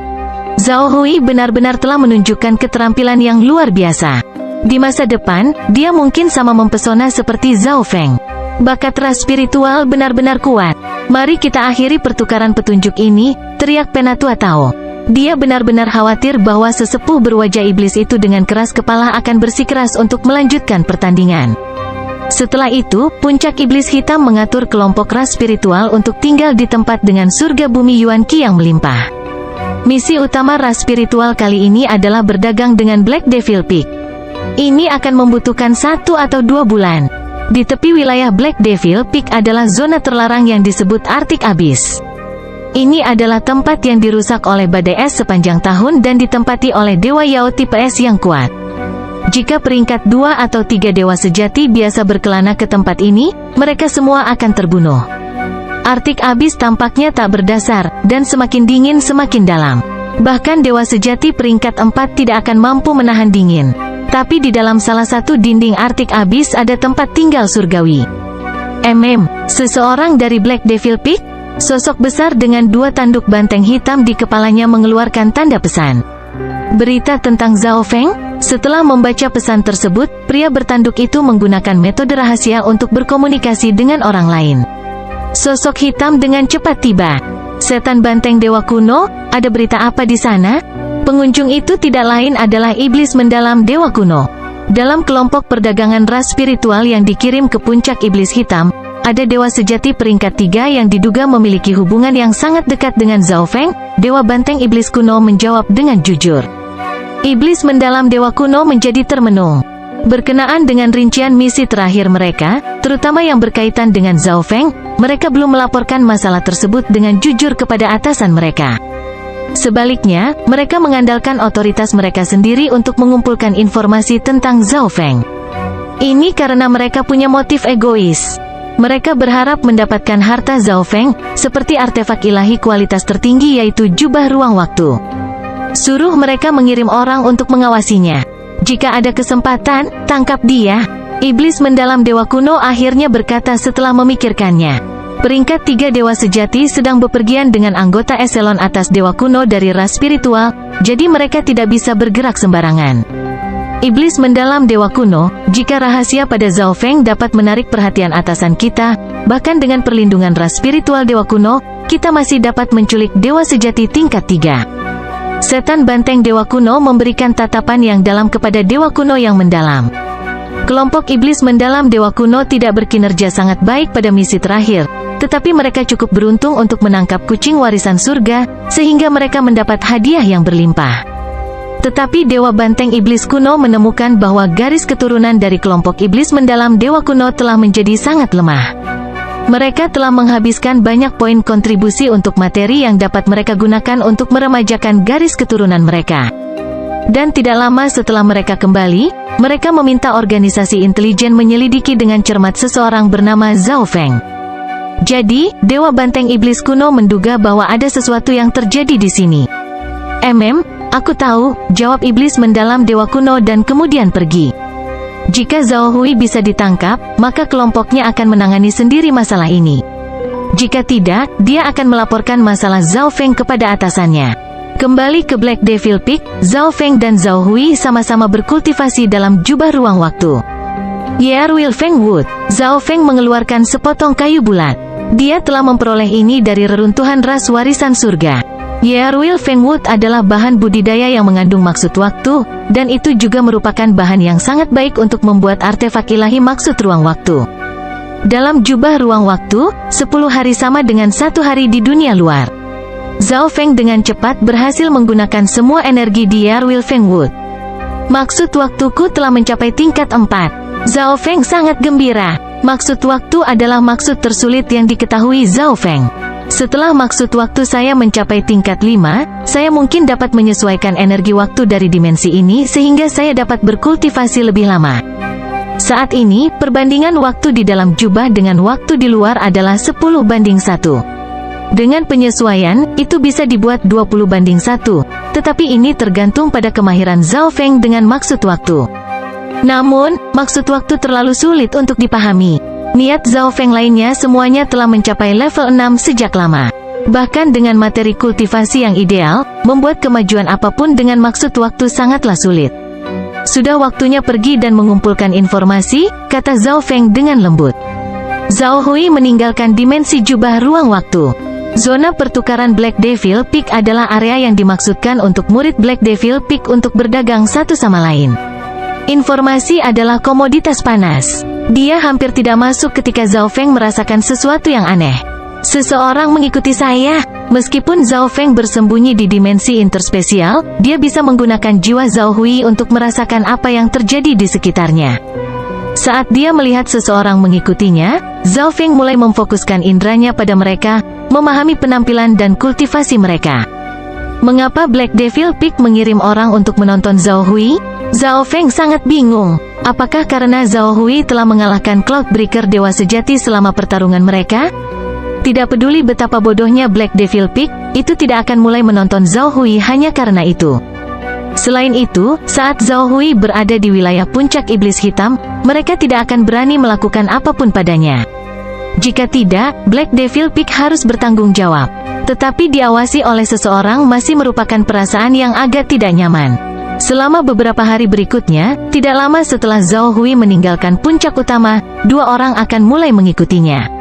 Zhao Hui benar-benar telah menunjukkan keterampilan yang luar biasa. Di masa depan, dia mungkin sama mempesona seperti Zhao Feng. Bakat ras spiritual benar-benar kuat. Mari kita akhiri pertukaran petunjuk ini, teriak Penatua Tao. Dia benar-benar khawatir bahwa sesepuh berwajah iblis itu dengan keras kepala akan bersikeras untuk melanjutkan pertandingan. Setelah itu, puncak iblis hitam mengatur kelompok ras spiritual untuk tinggal di tempat dengan surga bumi Yuan Qi yang melimpah. Misi utama ras spiritual kali ini adalah berdagang dengan Black Devil Peak. Ini akan membutuhkan 1 atau 2 bulan. Di tepi wilayah Black Devil Peak adalah zona terlarang yang disebut Arctic Abyss. Ini adalah tempat yang dirusak oleh badai es sepanjang tahun dan ditempati oleh Dewa Yao tipe es yang kuat. Jika peringkat 2 atau 3 dewa sejati biasa berkelana ke tempat ini, mereka semua akan terbunuh. Arctic Abyss tampaknya tak berdasar, dan semakin dingin semakin dalam. Bahkan dewa sejati peringkat 4 tidak akan mampu menahan dingin. Tapi di dalam salah satu dinding Arctic Abyss ada tempat tinggal surgawi. Seseorang dari Black Devil Peak? Sosok besar dengan 2 tanduk banteng hitam di kepalanya mengeluarkan tanda pesan. Berita tentang Zhao Feng? Setelah membaca pesan tersebut, pria bertanduk itu menggunakan metode rahasia untuk berkomunikasi dengan orang lain. Sosok hitam dengan cepat tiba. Setan banteng dewa kuno, ada berita apa di sana? Pengunjung itu tidak lain adalah iblis mendalam dewa kuno. Dalam kelompok perdagangan ras spiritual yang dikirim ke puncak iblis hitam, ada dewa sejati peringkat 3 yang diduga memiliki hubungan yang sangat dekat dengan Zhao Feng. Dewa banteng iblis kuno menjawab dengan jujur. Iblis mendalam dewa kuno menjadi termenung. Berkenaan dengan rincian misi terakhir mereka, terutama yang berkaitan dengan Zhao Feng, mereka belum melaporkan masalah tersebut dengan jujur kepada atasan mereka. Sebaliknya, mereka mengandalkan otoritas mereka sendiri untuk mengumpulkan informasi tentang Zhao Feng. Ini karena mereka punya motif egois. Mereka berharap mendapatkan harta Zhao Feng, seperti artefak ilahi kualitas tertinggi yaitu jubah ruang waktu. Suruh mereka mengirim orang untuk mengawasinya. Jika ada kesempatan, tangkap dia. Iblis mendalam dewa kuno akhirnya berkata setelah memikirkannya. Peringkat 3 dewa sejati sedang bepergian dengan anggota eselon atas dewa kuno dari ras spiritual, jadi mereka tidak bisa bergerak sembarangan. Iblis mendalam dewa kuno, jika rahasia pada Zhao Feng dapat menarik perhatian atasan kita, bahkan dengan perlindungan ras spiritual dewa kuno, kita masih dapat menculik dewa sejati tingkat 3. Setan banteng dewa kuno memberikan tatapan yang dalam kepada dewa kuno yang mendalam. Kelompok iblis mendalam dewa kuno tidak berkinerja sangat baik pada misi terakhir, tetapi mereka cukup beruntung untuk menangkap kucing warisan surga, sehingga mereka mendapat hadiah yang berlimpah. Tetapi Dewa Banteng Iblis Kuno menemukan bahwa garis keturunan dari kelompok iblis mendalam Dewa Kuno telah menjadi sangat lemah. Mereka telah menghabiskan banyak poin kontribusi untuk materi yang dapat mereka gunakan untuk meremajakan garis keturunan mereka. Dan tidak lama setelah mereka kembali, mereka meminta organisasi intelijen menyelidiki dengan cermat seseorang bernama Zhao Feng. Jadi, Dewa Banteng Iblis Kuno menduga bahwa ada sesuatu yang terjadi di sini. Aku tahu, jawab iblis mendalam dewa kuno dan kemudian pergi. Jika Zhao Hui bisa ditangkap, maka kelompoknya akan menangani sendiri masalah ini. Jika tidak, dia akan melaporkan masalah Zhao Feng kepada atasannya. Kembali ke Black Devil Peak, Zhao Feng dan Zhao Hui sama-sama berkultivasi dalam jubah ruang waktu. Will Feng Wood. Zhao Feng mengeluarkan sepotong kayu bulat. Dia telah memperoleh ini dari reruntuhan ras warisan surga. Will Feng Wood adalah bahan budidaya yang mengandung maksud waktu, dan itu juga merupakan bahan yang sangat baik untuk membuat artefak ilahi maksud ruang waktu. Dalam jubah ruang waktu, 10 hari sama dengan 1 hari di dunia luar. Zhao Feng dengan cepat berhasil menggunakan semua energi di Will Feng Wood. Maksud waktuku telah mencapai tingkat 4. Zhao Feng sangat gembira. Maksud waktu adalah maksud tersulit yang diketahui Zhao Feng. Setelah maksud waktu saya mencapai tingkat 5, saya mungkin dapat menyesuaikan energi waktu dari dimensi ini sehingga saya dapat berkultivasi lebih lama. Saat ini, perbandingan waktu di dalam jubah dengan waktu di luar adalah 10:1. Dengan penyesuaian, itu bisa dibuat 20:1, tetapi ini tergantung pada kemahiran Zhao Feng dengan maksud waktu. Namun, maksud waktu terlalu sulit untuk dipahami. Niat Zhao Feng lainnya semuanya telah mencapai level 6 sejak lama. Bahkan dengan materi kultivasi yang ideal, membuat kemajuan apapun dengan maksud waktu sangatlah sulit. Sudah waktunya pergi dan mengumpulkan informasi, kata Zhao Feng dengan lembut. Zhao Hui meninggalkan dimensi jubah ruang waktu. Zona pertukaran Black Devil Peak adalah area yang dimaksudkan untuk murid Black Devil Peak untuk berdagang satu sama lain. Informasi adalah komoditas panas. Dia hampir tidak masuk ketika Zhao Feng merasakan sesuatu yang aneh. Seseorang mengikuti saya. Meskipun Zhao Feng bersembunyi di dimensi interspesial, dia bisa menggunakan jiwa Zhao Hui untuk merasakan apa yang terjadi di sekitarnya. Saat dia melihat seseorang mengikutinya, Zhao Feng mulai memfokuskan indranya pada mereka, memahami penampilan dan kultivasi mereka. Mengapa Black Devil Peak mengirim orang untuk menonton Zhao Hui? Zhao Feng sangat bingung. Apakah karena Zhao Hui telah mengalahkan Cloudbreaker Dewa Sejati selama pertarungan mereka? Tidak peduli betapa bodohnya Black Devil Peak, itu tidak akan mulai menonton Zhao Hui hanya karena itu. Selain itu, saat Zhao Hui berada di wilayah puncak iblis hitam, mereka tidak akan berani melakukan apapun padanya. Jika tidak, Black Devil Peak harus bertanggung jawab. Tetapi diawasi oleh seseorang masih merupakan perasaan yang agak tidak nyaman. Selama beberapa hari berikutnya, tidak lama setelah Zhao Hui meninggalkan puncak utama, dua orang akan mulai mengikutinya.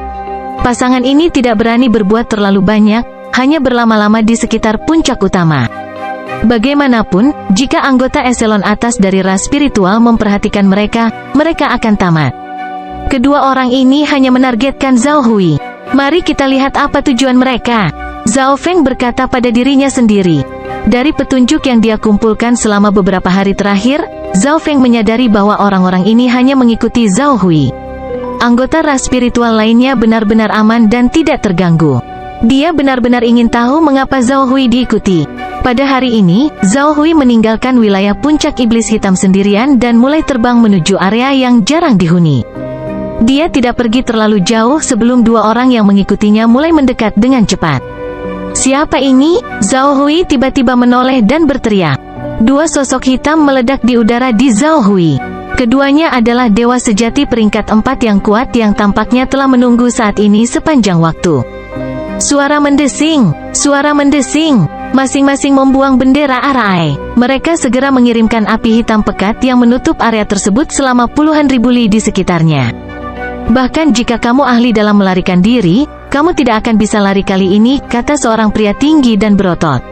Pasangan ini tidak berani berbuat terlalu banyak, hanya berlama-lama di sekitar puncak utama. Bagaimanapun, jika anggota eselon atas dari ras spiritual memperhatikan mereka, mereka akan tamat. Kedua orang ini hanya menargetkan Zhao Hui. Mari kita lihat apa tujuan mereka. Zhao Feng berkata pada dirinya sendiri. Dari petunjuk yang dia kumpulkan selama beberapa hari terakhir, Zhao Feng menyadari bahwa orang-orang ini hanya mengikuti Zhao Hui. Anggota ras spiritual lainnya benar-benar aman dan tidak terganggu. Dia benar-benar ingin tahu mengapa Zhao Hui diikuti. Pada hari ini, Zhao Hui meninggalkan wilayah puncak iblis hitam sendirian dan mulai terbang menuju area yang jarang dihuni. Dia tidak pergi terlalu jauh sebelum dua orang yang mengikutinya mulai mendekat dengan cepat. Siapa ini? Zhao Hui tiba-tiba menoleh dan berteriak. Dua sosok hitam meledak di udara di Zhao Hui. Keduanya adalah dewa sejati peringkat 4 yang kuat yang tampaknya telah menunggu saat ini sepanjang waktu. Suara mendesing, masing-masing membuang bendera arai. Mereka segera mengirimkan api hitam pekat yang menutup area tersebut selama puluhan ribu li di sekitarnya. Bahkan jika kamu ahli dalam melarikan diri, kamu tidak akan bisa lari kali ini, kata seorang pria tinggi dan berotot.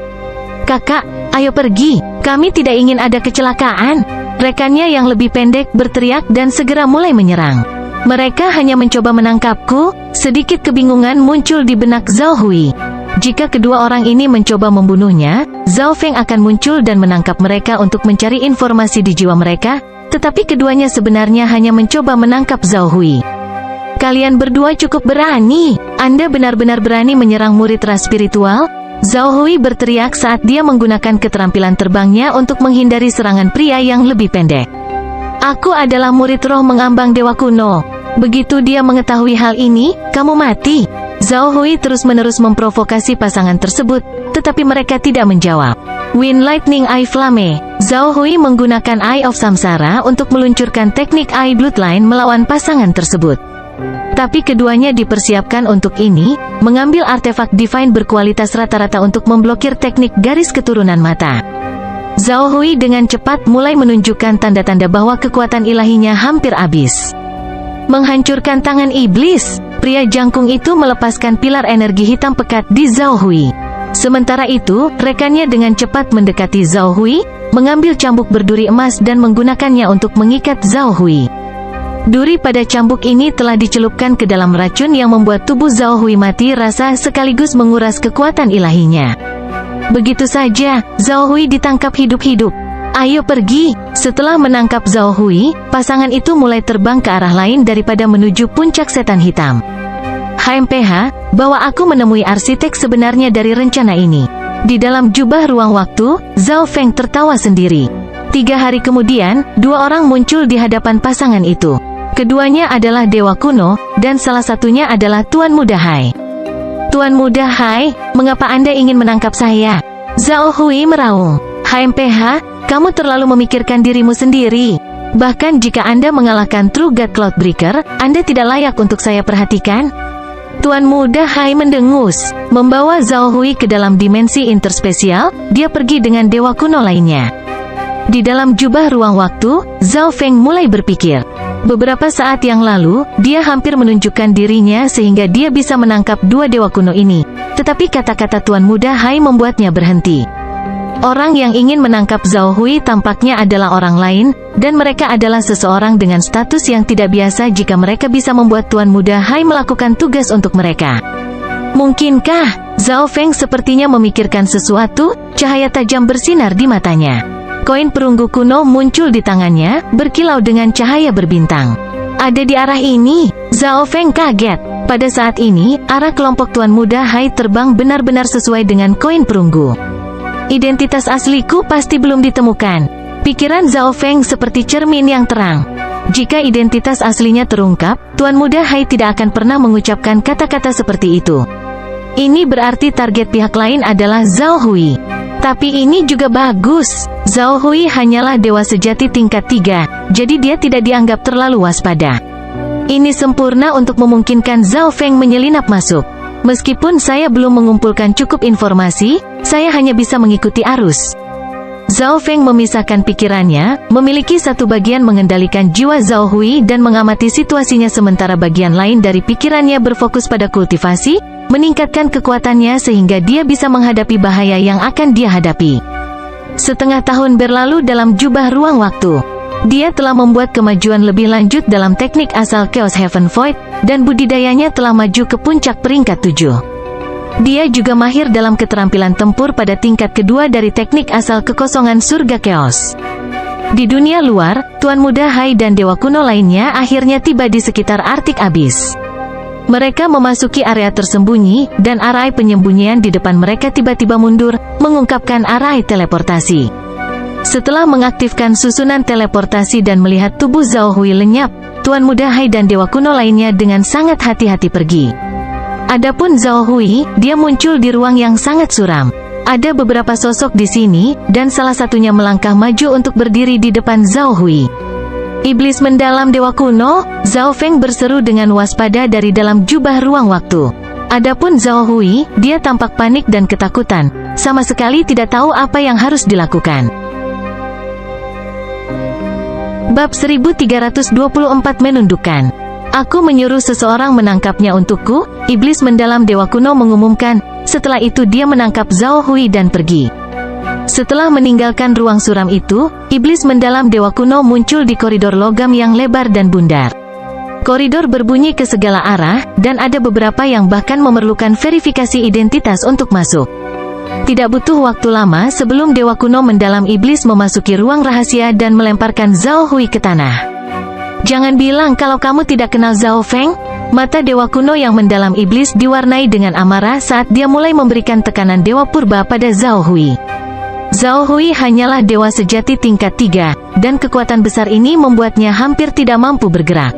Kakak, ayo pergi, kami tidak ingin ada kecelakaan. Rekannya yang lebih pendek berteriak dan segera mulai menyerang. Mereka hanya mencoba menangkapku. Sedikit kebingungan muncul di benak Zhao Hui. Jika kedua orang ini mencoba membunuhnya, Zhao Feng akan muncul dan menangkap mereka untuk mencari informasi di jiwa mereka, tetapi keduanya sebenarnya hanya mencoba menangkap Zhao Hui. Kalian berdua cukup berani. Anda benar-benar berani menyerang murid ras spiritual? Zhao Hui berteriak saat dia menggunakan keterampilan terbangnya untuk menghindari serangan pria yang lebih pendek. Aku adalah murid roh mengambang dewa kuno. Begitu dia mengetahui hal ini, kamu mati. Zhao Hui terus-menerus memprovokasi pasangan tersebut, tetapi mereka tidak menjawab. Wind Lightning Eye Flame. Zhao Hui menggunakan Eye of Samsara untuk meluncurkan teknik Eye Bloodline melawan pasangan tersebut. Tapi keduanya dipersiapkan untuk ini, mengambil artefak divine berkualitas rata-rata untuk memblokir teknik garis keturunan mata. Zhao Hui dengan cepat mulai menunjukkan tanda-tanda bahwa kekuatan ilahinya hampir habis. Menghancurkan tangan iblis, pria jangkung itu melepaskan pilar energi hitam pekat di Zhao Hui. Sementara itu, rekannya dengan cepat mendekati Zhao Hui, mengambil cambuk berduri emas dan menggunakannya untuk mengikat Zhao Hui. Duri pada cambuk ini telah dicelupkan ke dalam racun yang membuat tubuh Zhao Hui mati rasa sekaligus menguras kekuatan ilahinya. Begitu saja, Zhao Hui ditangkap hidup-hidup. Ayo pergi. Setelah menangkap Zhao Hui, pasangan itu mulai terbang ke arah lain daripada menuju puncak setan hitam. HMPH, bahwa aku menemui arsitek sebenarnya dari rencana ini. Di dalam jubah ruang waktu, Zhao Feng tertawa sendiri. 3 hari kemudian, dua orang muncul di hadapan pasangan itu. Keduanya adalah dewa kuno, dan salah satunya adalah Tuan Muda Hai. Tuan Muda Hai, mengapa Anda ingin menangkap saya? Zhao Hui meraung. HMPH, kamu terlalu memikirkan dirimu sendiri. Bahkan jika Anda mengalahkan True God Cloudbreaker, Anda tidak layak untuk saya perhatikan. Tuan Muda Hai mendengus. Membawa Zhao Hui ke dalam dimensi interspesial, dia pergi dengan dewa kuno lainnya. Di dalam jubah ruang waktu, Zhao Feng mulai berpikir. Beberapa saat yang lalu, dia hampir menunjukkan dirinya sehingga dia bisa menangkap dua dewa kuno ini. Tetapi kata-kata Tuan Muda Hai membuatnya berhenti. Orang yang ingin menangkap Zhao Hui tampaknya adalah orang lain, dan mereka adalah seseorang dengan status yang tidak biasa jika mereka bisa membuat Tuan Muda Hai melakukan tugas untuk mereka. Mungkinkah? Zhao Feng sepertinya memikirkan sesuatu, cahaya tajam bersinar di matanya. Koin perunggu kuno muncul di tangannya, berkilau dengan cahaya berbintang. Ada di arah ini. Zhao Feng kaget. Pada saat ini, arah kelompok Tuan Muda Hai terbang benar-benar sesuai dengan koin perunggu. Identitas asliku pasti belum ditemukan. Pikiran Zhao Feng seperti cermin yang terang. Jika identitas aslinya terungkap, Tuan Muda Hai tidak akan pernah mengucapkan kata-kata seperti itu. Ini berarti target pihak lain adalah Zhao Hui. Tapi ini juga bagus. Zhao Hui hanyalah dewa sejati tingkat 3, jadi dia tidak dianggap terlalu waspada. Ini sempurna untuk memungkinkan Zhao Feng menyelinap masuk. Meskipun saya belum mengumpulkan cukup informasi, saya hanya bisa mengikuti arus. Zhao Feng memisahkan pikirannya, memiliki satu bagian mengendalikan jiwa Zhao Hui dan mengamati situasinya sementara bagian lain dari pikirannya berfokus pada kultivasi, meningkatkan kekuatannya sehingga dia bisa menghadapi bahaya yang akan dia hadapi. Setengah tahun berlalu dalam jubah ruang waktu. Dia telah membuat kemajuan lebih lanjut dalam teknik asal Chaos Heaven Void, dan budidayanya telah maju ke puncak peringkat 7. Dia juga mahir dalam keterampilan tempur pada tingkat kedua dari teknik asal kekosongan surga Chaos. Di dunia luar, Tuan Muda Hai dan dewa kuno lainnya akhirnya tiba di sekitar Arctic Abyss. Mereka memasuki area tersembunyi, dan arai penyembunyian di depan mereka tiba-tiba mundur, mengungkapkan arai teleportasi. Setelah mengaktifkan susunan teleportasi dan melihat tubuh Zhao Hui lenyap, Tuan Muda Hai dan dewa kuno lainnya dengan sangat hati-hati pergi. Adapun Zhao Hui, dia muncul di ruang yang sangat suram. Ada beberapa sosok di sini, dan salah satunya melangkah maju untuk berdiri di depan Zhao Hui. Iblis mendalam dewa kuno, Zhao Feng berseru dengan waspada dari dalam jubah ruang waktu. Adapun Zhao Hui, dia tampak panik dan ketakutan, sama sekali tidak tahu apa yang harus dilakukan. Bab 1324 menundukkan. Aku menyuruh seseorang menangkapnya untukku, iblis mendalam dewa kuno mengumumkan. Setelah itu dia menangkap Zhao Hui dan pergi. Setelah meninggalkan ruang suram itu, iblis mendalam dewa kuno muncul di koridor logam yang lebar dan bundar. Koridor berbunyi ke segala arah, dan ada beberapa yang bahkan memerlukan verifikasi identitas untuk masuk. Tidak butuh waktu lama sebelum dewa kuno mendalam iblis memasuki ruang rahasia dan melemparkan Zhao Hui ke tanah. Jangan bilang kalau kamu tidak kenal Zhao Feng. Mata dewa kuno yang mendalam iblis diwarnai dengan amarah saat dia mulai memberikan tekanan dewa purba pada Zhao Hui. Zhao Hui hanyalah dewa sejati tingkat 3, dan kekuatan besar ini membuatnya hampir tidak mampu bergerak.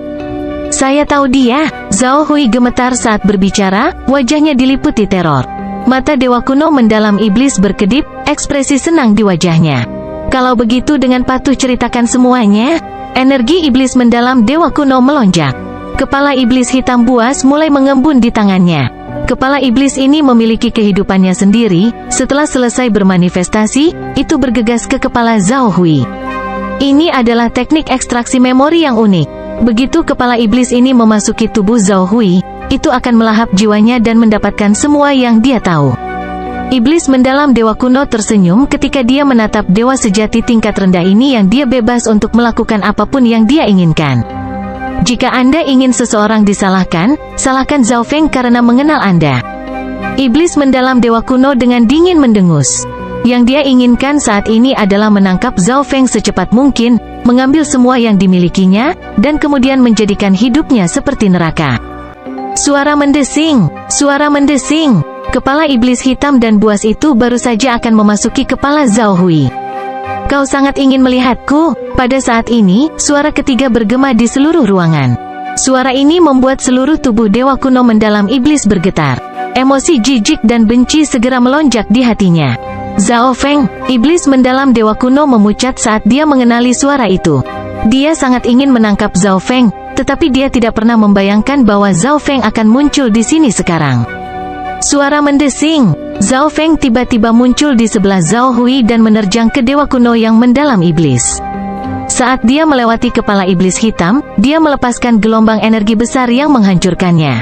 Saya tahu dia. Zhao Hui gemetar saat berbicara, wajahnya diliputi teror. Mata dewa kuno mendalam iblis berkedip, ekspresi senang di wajahnya. Kalau begitu dengan patuh ceritakan semuanya. Energi iblis mendalam dewa kuno melonjak. Kepala iblis hitam buas mulai mengembun di tangannya. Kepala iblis ini memiliki kehidupannya sendiri. Setelah selesai bermanifestasi, itu bergegas ke kepala Zhao Hui. Ini adalah teknik ekstraksi memori yang unik. Begitu kepala iblis ini memasuki tubuh Zhao Hui, itu akan melahap jiwanya dan mendapatkan semua yang dia tahu. Iblis mendalam dewa kuno tersenyum ketika dia menatap dewa sejati tingkat rendah ini yang dia bebas untuk melakukan apapun yang dia inginkan. Jika Anda ingin seseorang disalahkan, salahkan Zhao Feng karena mengenal Anda. Iblis mendalam dewa kuno dengan dingin mendengus. Yang dia inginkan saat ini adalah menangkap Zhao Feng secepat mungkin, mengambil semua yang dimilikinya, dan kemudian menjadikan hidupnya seperti neraka. Suara mendesing, suara mendesing. Kepala iblis hitam dan buas itu baru saja akan memasuki kepala Zhao Hui. Kau sangat ingin melihatku? Pada saat ini, suara ketiga bergema di seluruh ruangan. Suara ini membuat seluruh tubuh dewa kuno mendalam iblis bergetar. Emosi jijik dan benci segera melonjak di hatinya. Zhao Feng, iblis mendalam dewa kuno memucat saat dia mengenali suara itu. Dia sangat ingin menangkap Zhao Feng, tetapi dia tidak pernah membayangkan bahwa Zhao Feng akan muncul di sini sekarang. Suara mendesing. Zhao Feng tiba-tiba muncul di sebelah Zhao Hui dan menerjang ke dewa kuno yang mendalam iblis. Saat dia melewati kepala iblis hitam, dia melepaskan gelombang energi besar yang menghancurkannya.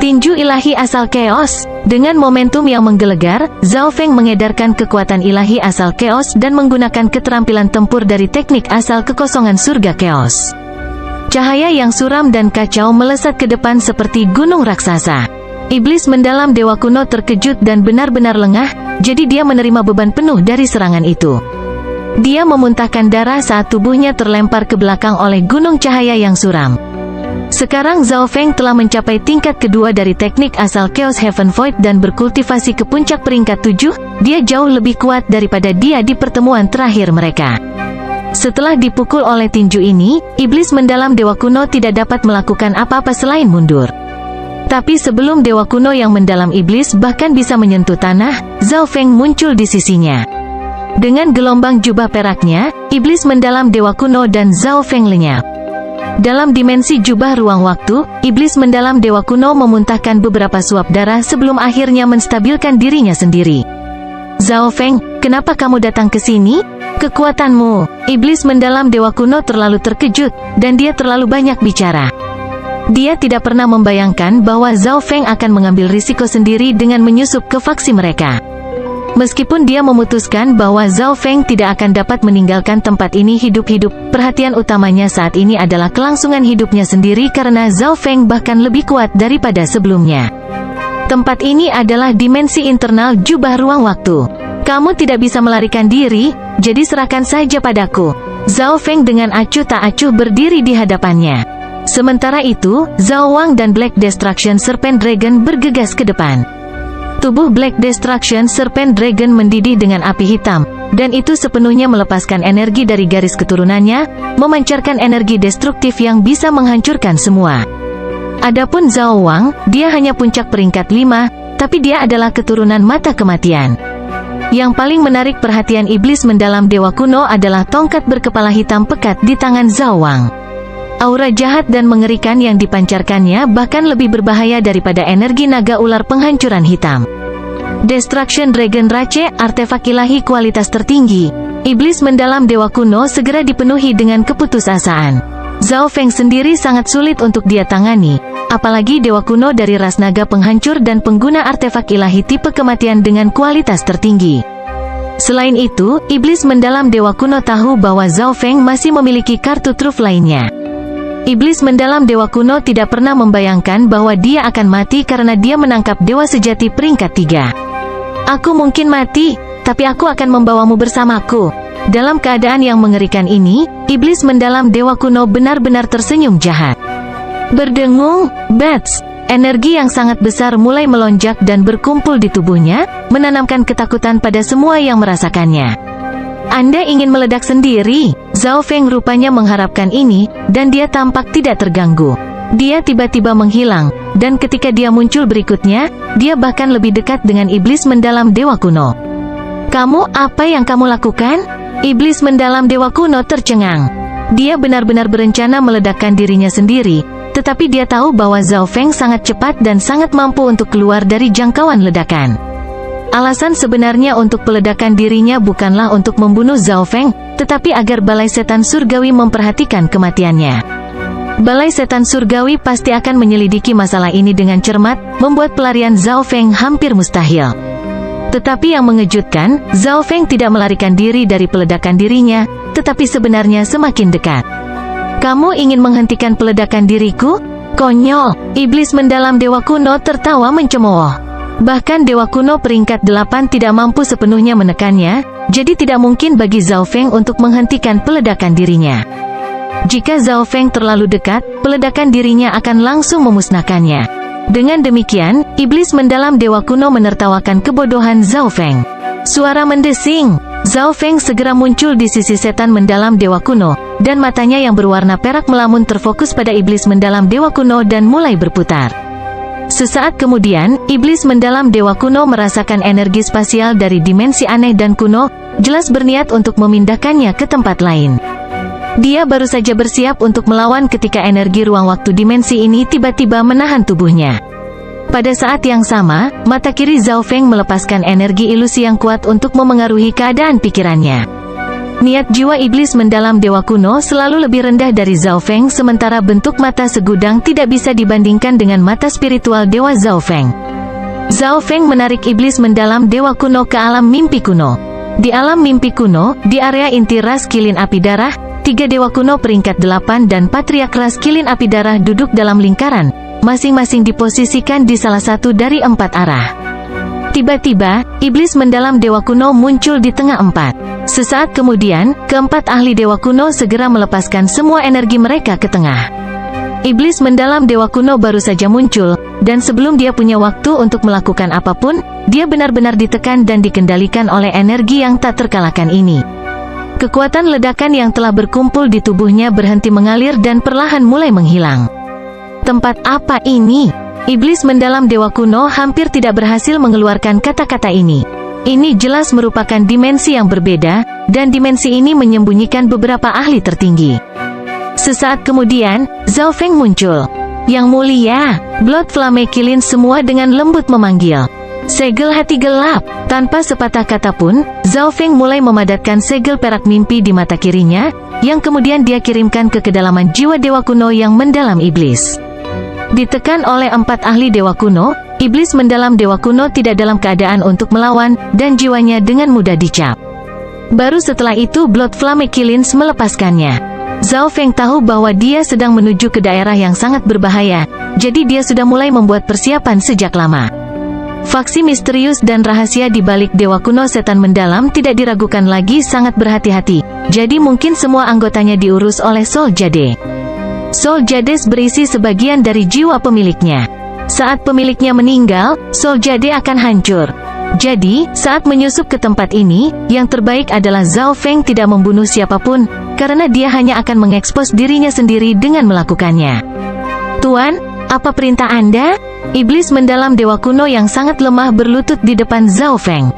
Tinju ilahi asal Chaos. Dengan momentum yang menggelegar, Zhao Feng mengedarkan kekuatan ilahi asal Chaos dan menggunakan keterampilan tempur dari teknik asal kekosongan surga Chaos. Cahaya yang suram dan kacau melesat ke depan seperti gunung raksasa. Iblis mendalam Dewa Kuno terkejut dan benar-benar lengah, jadi dia menerima beban penuh dari serangan itu. Dia memuntahkan darah saat tubuhnya terlempar ke belakang oleh gunung cahaya yang suram. Sekarang Zhao Feng telah mencapai tingkat kedua dari teknik asal Chaos Heaven Void dan berkultivasi ke puncak peringkat 7, dia jauh lebih kuat daripada dia di pertemuan terakhir mereka. Setelah dipukul oleh tinju ini, iblis mendalam Dewa Kuno tidak dapat melakukan apa-apa selain mundur. Tapi sebelum Dewa Kuno yang mendalam iblis bahkan bisa menyentuh tanah, Zhao Feng muncul di sisinya. Dengan gelombang jubah peraknya, iblis mendalam Dewa Kuno dan Zhao Feng lenyap. Dalam dimensi jubah ruang waktu, iblis mendalam Dewa Kuno memuntahkan beberapa suap darah sebelum akhirnya menstabilkan dirinya sendiri. Zhao Feng, kenapa kamu datang ke sini? Kekuatanmu. Iblis mendalam Dewa Kuno terlalu terkejut, dan dia terlalu banyak bicara. Dia tidak pernah membayangkan bahwa Zhao Feng akan mengambil risiko sendiri dengan menyusup ke faksi mereka. Meskipun dia memutuskan bahwa Zhao Feng tidak akan dapat meninggalkan tempat ini hidup-hidup, perhatian utamanya saat ini adalah kelangsungan hidupnya sendiri karena Zhao Feng bahkan lebih kuat daripada sebelumnya. Tempat ini adalah dimensi internal jubah ruang waktu. Kamu tidak bisa melarikan diri, jadi serahkan saja padaku. Zhao Feng dengan acuh tak acuh berdiri di hadapannya. Sementara itu, Zhao Wang dan Black Destruction Serpent Dragon bergegas ke depan. Tubuh Black Destruction Serpent Dragon mendidih dengan api hitam, dan itu sepenuhnya melepaskan energi dari garis keturunannya, memancarkan energi destruktif yang bisa menghancurkan semua. Adapun Zhao Wang, dia hanya puncak peringkat 5, tapi dia adalah keturunan mata kematian. Yang paling menarik perhatian iblis mendalam Dewa Kuno adalah tongkat berkepala hitam pekat di tangan Zhao Wang. Aura jahat dan mengerikan yang dipancarkannya bahkan lebih berbahaya daripada energi naga ular penghancuran hitam. Destruction Dragon Rache, artefak ilahi kualitas tertinggi. Iblis mendalam Dewa Kuno segera dipenuhi dengan keputusasaan. Zhao Feng sendiri sangat sulit untuk dia tangani, apalagi Dewa Kuno dari ras naga penghancur dan pengguna artefak ilahi tipe kematian dengan kualitas tertinggi. Selain itu, iblis mendalam Dewa Kuno tahu bahwa Zhao Feng masih memiliki kartu truf lainnya. Iblis mendalam Dewa Kuno tidak pernah membayangkan bahwa dia akan mati karena dia menangkap Dewa Sejati peringkat 3. Aku mungkin mati, tapi aku akan membawamu bersamaku. Dalam keadaan yang mengerikan ini, iblis mendalam Dewa Kuno benar-benar tersenyum jahat. Berdengung, bats, energi yang sangat besar mulai melonjak dan berkumpul di tubuhnya, menanamkan ketakutan pada semua yang merasakannya. Anda ingin meledak sendiri? Zhao Feng rupanya mengharapkan ini, dan dia tampak tidak terganggu. Dia tiba-tiba menghilang, dan ketika dia muncul berikutnya, dia bahkan lebih dekat dengan iblis mendalam Dewa Kuno. Kamu, apa yang kamu lakukan? Iblis mendalam Dewa Kuno tercengang. Dia benar-benar berencana meledakkan dirinya sendiri, tetapi dia tahu bahwa Zhao Feng sangat cepat dan sangat mampu untuk keluar dari jangkauan ledakan. Alasan sebenarnya untuk peledakan dirinya bukanlah untuk membunuh Zhao Feng, tetapi agar Balai Setan Surgawi memperhatikan kematiannya. Balai Setan Surgawi pasti akan menyelidiki masalah ini dengan cermat, membuat pelarian Zhao Feng hampir mustahil. Tetapi yang mengejutkan, Zhao Feng tidak melarikan diri dari peledakan dirinya, tetapi sebenarnya semakin dekat. Kamu ingin menghentikan peledakan diriku? Konyol. Iblis mendalam Dewa Kuno tertawa mencemooh. Bahkan Dewa Kuno peringkat 8 tidak mampu sepenuhnya menekannya, jadi tidak mungkin bagi Zhao Feng untuk menghentikan peledakan dirinya. Jika Zhao Feng terlalu dekat, peledakan dirinya akan langsung memusnahkannya. Dengan demikian, iblis mendalam Dewa Kuno menertawakan kebodohan Zhao Feng. Suara mendesing. Zhao Feng segera muncul di sisi setan mendalam Dewa Kuno, dan matanya yang berwarna perak melamun terfokus pada iblis mendalam Dewa Kuno dan mulai berputar. Sesaat kemudian, iblis mendalam Dewa Kuno merasakan energi spasial dari dimensi aneh dan kuno, jelas berniat untuk memindahkannya ke tempat lain. Dia baru saja bersiap untuk melawan ketika energi ruang waktu dimensi ini tiba-tiba menahan tubuhnya. Pada saat yang sama, mata kiri Zhao Feng melepaskan energi ilusi yang kuat untuk memengaruhi keadaan pikirannya. Niat jiwa iblis mendalam dewa kuno selalu lebih rendah dari Zhao Feng, sementara bentuk mata segudang tidak bisa dibandingkan dengan mata spiritual dewa Zhao Feng. Zhao Feng menarik iblis mendalam dewa kuno ke alam mimpi kuno. Di alam mimpi kuno, di area inti ras kilin api darah, 3 dewa kuno peringkat 8 dan patriark ras kilin api darah duduk dalam lingkaran, masing-masing diposisikan di salah satu dari 4 arah. Tiba-tiba, iblis mendalam dewa kuno muncul di tengah 4. Sesaat kemudian, keempat ahli dewa kuno segera melepaskan semua energi mereka ke tengah. Iblis mendalam dewa kuno baru saja muncul, dan sebelum dia punya waktu untuk melakukan apapun, dia benar-benar ditekan dan dikendalikan oleh energi yang tak terkalahkan ini. Kekuatan ledakan yang telah berkumpul di tubuhnya berhenti mengalir dan perlahan mulai menghilang. Tempat apa ini? Iblis mendalam dewa kuno hampir tidak berhasil mengeluarkan kata-kata ini. Ini jelas merupakan dimensi yang berbeda, dan dimensi ini menyembunyikan beberapa ahli tertinggi. Sesaat kemudian, Zhao Feng muncul. Yang mulia, Blood Flame Kilin semua dengan lembut memanggil. Segel hati gelap. Tanpa sepatah kata pun, Zhao Feng mulai memadatkan segel perak mimpi di mata kirinya, yang kemudian dia kirimkan ke kedalaman jiwa dewa kuno yang mendalam iblis. Ditekan oleh 4 ahli dewa kuno, iblis mendalam dewa kuno tidak dalam keadaan untuk melawan, dan jiwanya dengan mudah dicap. Baru setelah itu Blood Flame Kilins melepaskannya. Zhao Feng tahu bahwa dia sedang menuju ke daerah yang sangat berbahaya, jadi dia sudah mulai membuat persiapan sejak lama. Faksi misterius dan rahasia di balik dewa kuno setan mendalam tidak diragukan lagi, sangat berhati-hati, jadi mungkin semua anggotanya diurus oleh Soul Jade. Soul Jades berisi sebagian dari jiwa pemiliknya. Saat pemiliknya meninggal, Soul Jade akan hancur. Jadi, saat menyusup ke tempat ini, yang terbaik adalah Zhao Feng tidak membunuh siapapun, karena dia hanya akan mengekspos dirinya sendiri dengan melakukannya. Tuan, apa perintah Anda? Iblis mendalam dewa kuno yang sangat lemah berlutut di depan Zhao Feng.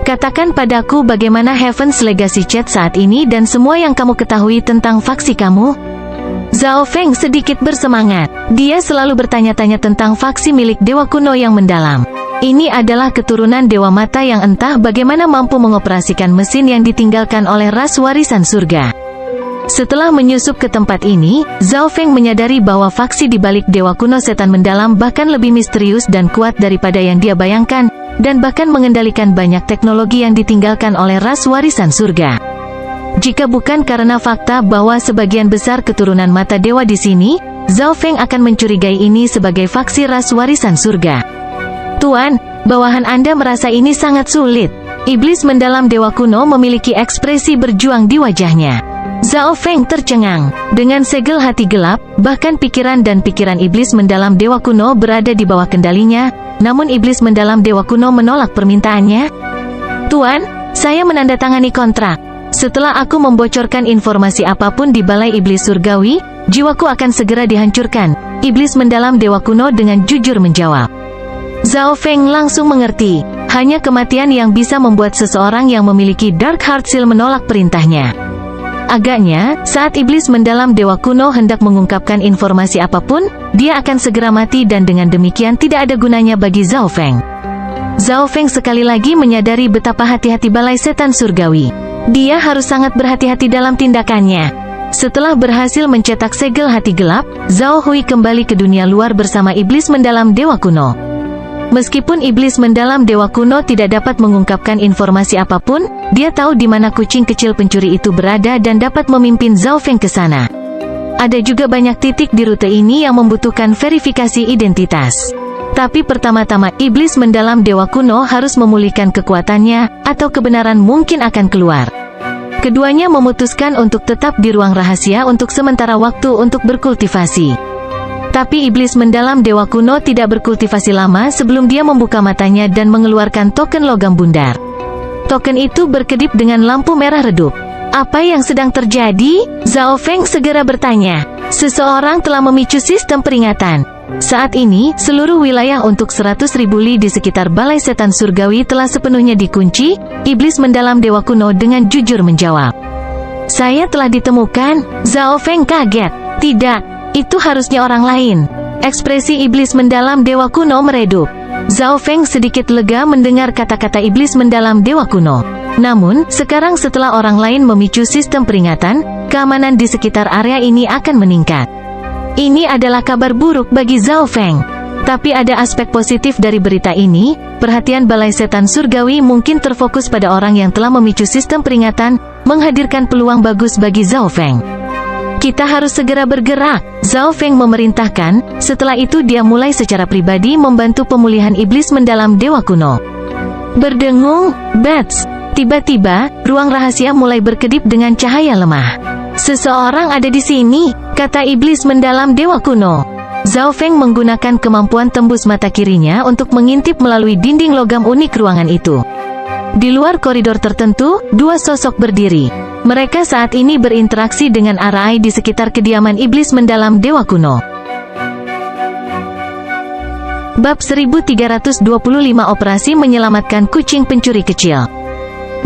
Katakan padaku bagaimana Heaven's Legacy Chat saat ini dan semua yang kamu ketahui tentang faksi kamu. Zhao Feng sedikit bersemangat. Dia selalu bertanya-tanya tentang faksi milik dewa kuno yang mendalam. Ini adalah keturunan dewa mata yang entah bagaimana mampu mengoperasikan mesin yang ditinggalkan oleh ras warisan surga. Setelah menyusup ke tempat ini, Zhao Feng menyadari bahwa faksi di balik dewa kuno setan mendalam bahkan lebih misterius dan kuat daripada yang dia bayangkan, dan bahkan mengendalikan banyak teknologi yang ditinggalkan oleh ras warisan surga. Jika bukan karena fakta bahwa sebagian besar keturunan mata dewa di sini, Zhao Feng akan mencurigai ini sebagai faksi ras warisan surga. Tuan, bawahan Anda merasa ini sangat sulit. Iblis mendalam dewa kuno memiliki ekspresi berjuang di wajahnya. Zhao Feng tercengang. Dengan segel hati gelap, bahkan pikiran dan pikiran iblis mendalam dewa kuno berada di bawah kendalinya, namun iblis mendalam dewa kuno menolak permintaannya. Tuan, saya menandatangani kontrak. Setelah aku membocorkan informasi apapun di balai iblis surgawi, jiwaku akan segera dihancurkan. Iblis mendalam dewa kuno dengan jujur menjawab. Zhao Feng langsung mengerti. Hanya kematian yang bisa membuat seseorang yang memiliki Dark Heart Seal menolak perintahnya. Agaknya, saat iblis mendalam dewa kuno hendak mengungkapkan informasi apapun, dia akan segera mati dan dengan demikian tidak ada gunanya bagi Zhao Feng. Zhao Feng sekali lagi menyadari betapa hati-hati balai setan surgawi. Dia harus sangat berhati-hati dalam tindakannya. Setelah berhasil mencetak segel hati gelap, Zhao Hui kembali ke dunia luar bersama iblis mendalam dewa kuno. Meskipun iblis mendalam dewa kuno tidak dapat mengungkapkan informasi apapun, dia tahu di mana kucing kecil pencuri itu berada dan dapat memimpin Zhao Feng ke sana. Ada juga banyak titik di rute ini yang membutuhkan verifikasi identitas. Tapi pertama-tama iblis mendalam dewa kuno harus memulihkan kekuatannya, atau kebenaran mungkin akan keluar. Keduanya memutuskan untuk tetap di ruang rahasia untuk sementara waktu untuk berkultivasi. Tapi iblis mendalam dewa kuno tidak berkultivasi lama sebelum dia membuka matanya dan mengeluarkan token logam bundar. Token itu berkedip dengan lampu merah redup. Apa yang sedang terjadi? Zhao Feng segera bertanya. Seseorang telah memicu sistem peringatan. Saat ini, seluruh wilayah untuk 100.000 li di sekitar balai setan surgawi telah sepenuhnya dikunci. Iblis mendalam dewa kuno dengan jujur menjawab. Saya telah ditemukan. Zhao Feng kaget. Tidak. Itu harusnya orang lain. Ekspresi iblis mendalam dewa kuno meredup. Zhao Feng sedikit lega mendengar kata-kata iblis mendalam dewa kuno. Namun, sekarang setelah orang lain memicu sistem peringatan, keamanan di sekitar area ini akan meningkat. Ini adalah kabar buruk bagi Zhao Feng. Tapi ada aspek positif dari berita ini, perhatian Balai Setan Surgawi mungkin terfokus pada orang yang telah memicu sistem peringatan, menghadirkan peluang bagus bagi Zhao Feng. Kita harus segera bergerak, Zhao Feng memerintahkan. Setelah itu dia mulai secara pribadi membantu pemulihan iblis mendalam Dewa Kuno. Berdengung, bats. Tiba-tiba, ruang rahasia mulai berkedip dengan cahaya lemah. Seseorang ada di sini, kata iblis mendalam Dewa Kuno. Zhao Feng menggunakan kemampuan tembus mata kirinya untuk mengintip melalui dinding logam unik ruangan itu. Di luar koridor tertentu, dua sosok berdiri. Mereka saat ini berinteraksi dengan Arai di sekitar kediaman iblis mendalam Dewa Kuno. Bab 1325 Operasi Menyelamatkan Kucing Pencuri Kecil.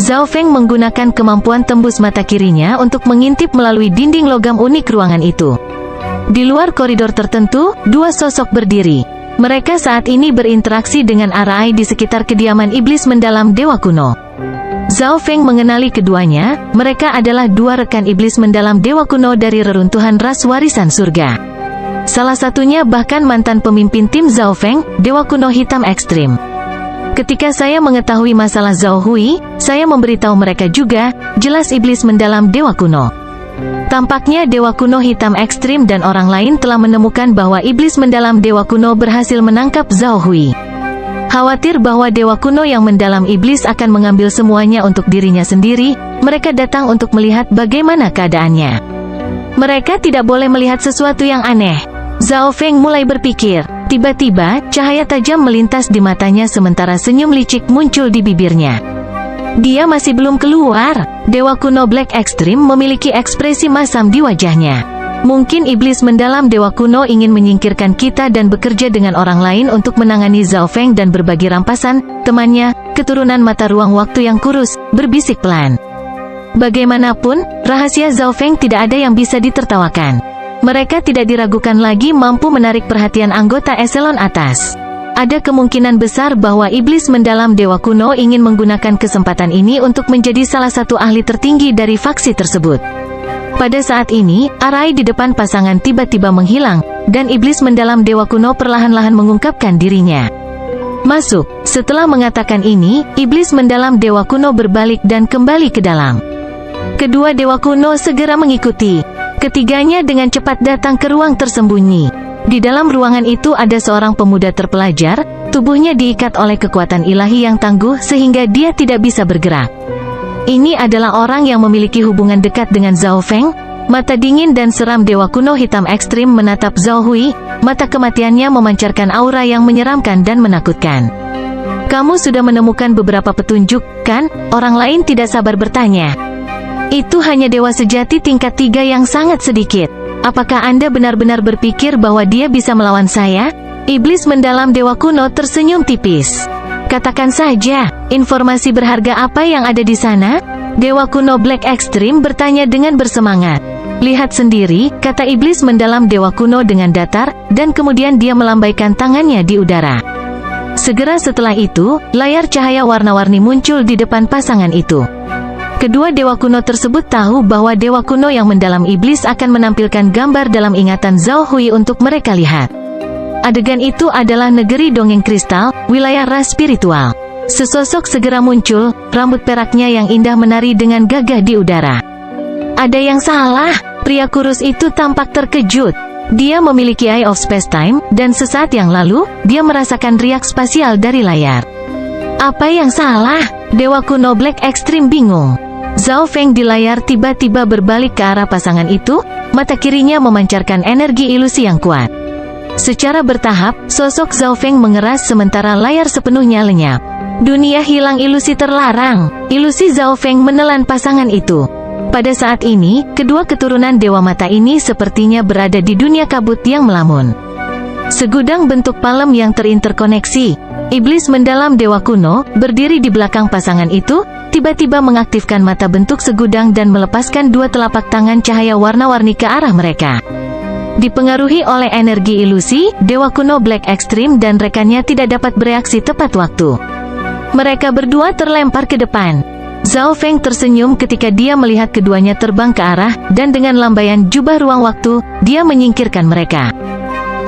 Zhao Feng menggunakan kemampuan tembus mata kirinya untuk mengintip melalui dinding logam unik ruangan itu. Di luar koridor tertentu, dua sosok berdiri. Mereka saat ini berinteraksi dengan Arai di sekitar kediaman iblis mendalam Dewa Kuno. Zhao Feng mengenali keduanya, mereka adalah dua rekan iblis mendalam Dewa Kuno dari reruntuhan ras warisan surga. Salah satunya bahkan mantan pemimpin tim Zhao Feng, Dewa Kuno Hitam Ekstrim. Ketika saya mengetahui masalah Zhao Hui, saya memberitahu mereka juga, jelas iblis mendalam Dewa Kuno. Tampaknya Dewa Kuno Hitam Ekstrim dan orang lain telah menemukan bahwa iblis mendalam Dewa Kuno berhasil menangkap Zhao Hui. Khawatir bahwa Dewa Kuno yang mendalam iblis akan mengambil semuanya untuk dirinya sendiri, mereka datang untuk melihat bagaimana keadaannya. Mereka tidak boleh melihat sesuatu yang aneh. Zhao Feng mulai berpikir. Tiba-tiba, cahaya tajam melintas di matanya sementara senyum licik muncul di bibirnya. Dia masih belum keluar. Dewa Kuno Black Extreme memiliki ekspresi masam di wajahnya. Mungkin iblis mendalam Dewa Kuno ingin menyingkirkan kita dan bekerja dengan orang lain untuk menangani Zhao Feng dan berbagi rampasan. Temannya, keturunan mata ruang waktu yang kurus, berbisik pelan. Bagaimanapun, rahasia Zhao Feng tidak ada yang bisa ditertawakan. Mereka tidak diragukan lagi mampu menarik perhatian anggota eselon atas. Ada kemungkinan besar bahwa iblis mendalam Dewa Kuno ingin menggunakan kesempatan ini untuk menjadi salah satu ahli tertinggi dari faksi tersebut. Pada saat ini, Arai di depan pasangan tiba-tiba menghilang, dan iblis mendalam Dewa Kuno perlahan-lahan mengungkapkan dirinya. Masuk. Setelah mengatakan ini, iblis mendalam Dewa Kuno berbalik dan kembali ke dalam. Kedua Dewa Kuno segera mengikuti. Ketiganya dengan cepat datang ke ruang tersembunyi. Di dalam ruangan itu ada seorang pemuda terpelajar, tubuhnya diikat oleh kekuatan ilahi yang tangguh sehingga dia tidak bisa bergerak. Ini adalah orang yang memiliki hubungan dekat dengan Zhao Feng. Mata dingin dan seram Dewa Kuno Hitam Ekstrim menatap Zhao Hui, mata kematiannya memancarkan aura yang menyeramkan dan menakutkan. Kamu sudah menemukan beberapa petunjuk, kan? Orang lain tidak sabar bertanya. Itu hanya dewa sejati tingkat 3 yang sangat sedikit. Apakah Anda benar-benar berpikir bahwa dia bisa melawan saya? Iblis mendalam Dewa Kuno tersenyum tipis. Katakan saja, informasi berharga apa yang ada di sana? Dewa Kuno Black Extreme bertanya dengan bersemangat. Lihat sendiri, kata iblis mendalam Dewa Kuno dengan datar, dan kemudian dia melambaikan tangannya di udara. Segera setelah itu, layar cahaya warna-warni muncul di depan pasangan itu. Kedua Dewa Kuno tersebut tahu bahwa Dewa Kuno yang mendalam iblis akan menampilkan gambar dalam ingatan Zhao Hui untuk mereka lihat. Adegan itu adalah negeri dongeng kristal, wilayah ras spiritual. Sesosok segera muncul, rambut peraknya yang indah menari dengan gagah di udara. Ada yang salah, pria kurus itu tampak terkejut. Dia memiliki Eye of Space-Time, dan sesaat yang lalu, dia merasakan riak spasial dari layar. Apa yang salah? Dewa Kuno Black Extreme bingung. Zhao Feng di layar tiba-tiba berbalik ke arah pasangan itu, mata kirinya memancarkan energi ilusi yang kuat. Secara bertahap, sosok Zhao Feng mengeras sementara layar sepenuhnya lenyap. Dunia hilang ilusi terlarang. Ilusi Zhao Feng menelan pasangan itu. Pada saat ini, kedua keturunan Dewa Mata ini sepertinya berada di dunia kabut yang melamun. Segudang bentuk palem yang terinterkoneksi. Iblis mendalam Dewa Kuno, berdiri di belakang pasangan itu, tiba-tiba mengaktifkan mata bentuk segudang dan melepaskan dua telapak tangan cahaya warna-warni ke arah mereka. Dipengaruhi oleh energi ilusi, Dewa Kuno Black Extreme dan rekannya tidak dapat bereaksi tepat waktu. Mereka berdua terlempar ke depan. Zhao Feng tersenyum ketika dia melihat keduanya terbang ke arah, dan dengan lambaian jubah ruang waktu, dia menyingkirkan mereka.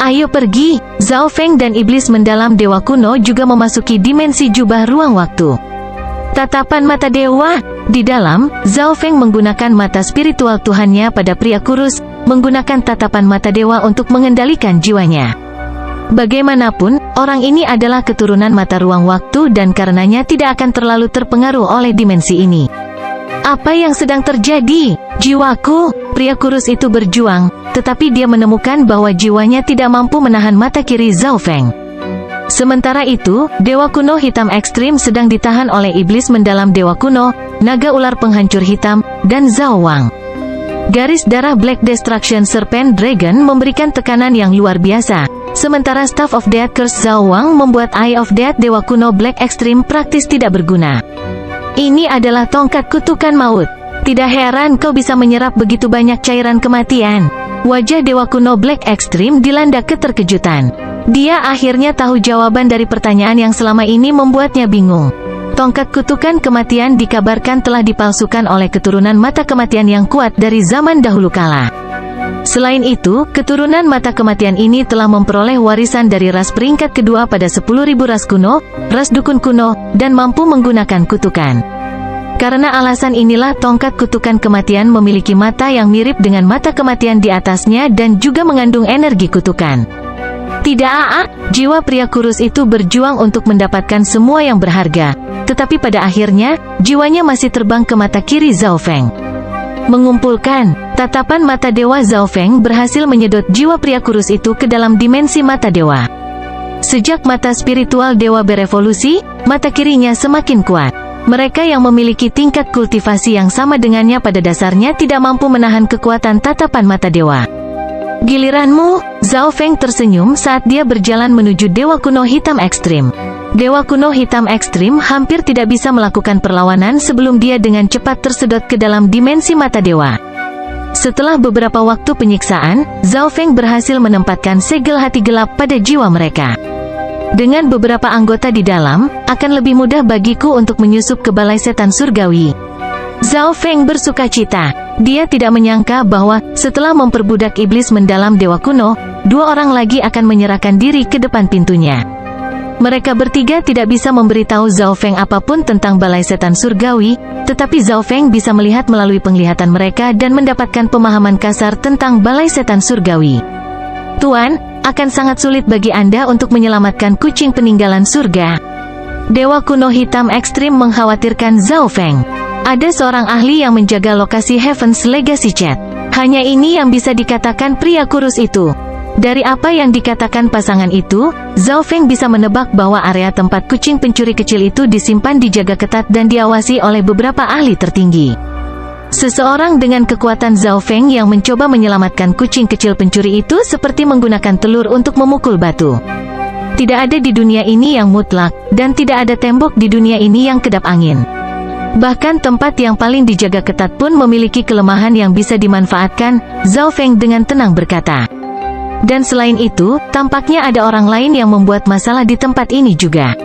Ayo pergi. Zhao Feng dan iblis mendalam dewa kuno juga memasuki dimensi jubah ruang waktu. Tatapan mata dewa. Di dalam, Zhao Feng menggunakan mata spiritual Tuhannya pada pria kurus, menggunakan tatapan mata dewa untuk mengendalikan jiwanya. Bagaimanapun, orang ini adalah keturunan mata ruang waktu dan karenanya tidak akan terlalu terpengaruh oleh dimensi ini. Apa yang sedang terjadi? Jiwaku, pria kurus itu berjuang, tetapi dia menemukan bahwa jiwanya tidak mampu menahan mata kiri Zhao Feng. Sementara itu, Dewa Kuno Hitam Ekstrim sedang ditahan oleh iblis mendalam Dewa Kuno, naga ular penghancur hitam, dan Zhao Wang. Garis darah Black Destruction Serpent Dragon memberikan tekanan yang luar biasa, sementara Staff of Death Curse Zhao Wang membuat Eye of Death Dewa Kuno Black Extreme praktis tidak berguna. Ini adalah tongkat kutukan maut. Tidak heran kau bisa menyerap begitu banyak cairan kematian. Wajah Dewa Kuno Black Extreme dilanda keterkejutan. Dia akhirnya tahu jawaban dari pertanyaan yang selama ini membuatnya bingung. Tongkat kutukan kematian dikabarkan telah dipalsukan oleh keturunan mata kematian yang kuat dari zaman dahulu kala. Selain itu, keturunan mata kematian ini telah memperoleh warisan dari ras peringkat kedua pada 10.000 ras kuno, ras dukun kuno, dan mampu menggunakan kutukan. Karena alasan inilah tongkat kutukan kematian memiliki mata yang mirip dengan mata kematian di atasnya dan juga mengandung energi kutukan. Tidak, jiwa pria kurus itu berjuang untuk mendapatkan semua yang berharga, tetapi pada akhirnya, jiwanya masih terbang ke mata kiri Zhao Feng. Mengumpulkan, tatapan mata dewa Zhao Feng berhasil menyedot jiwa pria kurus itu ke dalam dimensi mata dewa. Sejak mata spiritual dewa berevolusi, mata kirinya semakin kuat. Mereka yang memiliki tingkat kultivasi yang sama dengannya pada dasarnya tidak mampu menahan kekuatan tatapan mata dewa. Giliranmu, Zhao Feng tersenyum saat dia berjalan menuju Dewa Kuno Hitam Ekstrim. Dewa Kuno Hitam Ekstrim hampir tidak bisa melakukan perlawanan sebelum dia dengan cepat tersedot ke dalam dimensi mata dewa. Setelah beberapa waktu penyiksaan, Zhao Feng berhasil menempatkan segel hati gelap pada jiwa mereka. Dengan beberapa anggota di dalam, akan lebih mudah bagiku untuk menyusup ke balai setan surgawi. Zhao Feng bersukacita. Dia tidak menyangka bahwa, setelah memperbudak iblis mendalam Dewa Kuno, dua orang lagi akan menyerahkan diri ke depan pintunya. Mereka bertiga tidak bisa memberitahu Zhao Feng apapun tentang balai setan surgawi, tetapi Zhao Feng bisa melihat melalui penglihatan mereka dan mendapatkan pemahaman kasar tentang balai setan surgawi. Tuan, akan sangat sulit bagi Anda untuk menyelamatkan kucing peninggalan surga. Dewa Kuno Hitam Ekstrim mengkhawatirkan Zhao Feng. Ada seorang ahli yang menjaga lokasi Heaven's Legacy Chat. Hanya ini yang bisa dikatakan pria kurus itu. Dari apa yang dikatakan pasangan itu, Zhao Feng bisa menebak bahwa area tempat kucing pencuri kecil itu disimpan dijaga ketat dan diawasi oleh beberapa ahli tertinggi. Seseorang dengan kekuatan Zhao Feng yang mencoba menyelamatkan kucing kecil pencuri itu seperti menggunakan telur untuk memukul batu. Tidak ada di dunia ini yang mutlak, dan tidak ada tembok di dunia ini yang kedap angin. Bahkan tempat yang paling dijaga ketat pun memiliki kelemahan yang bisa dimanfaatkan, Zhao Feng dengan tenang berkata. Dan selain itu, tampaknya ada orang lain yang membuat masalah di tempat ini juga.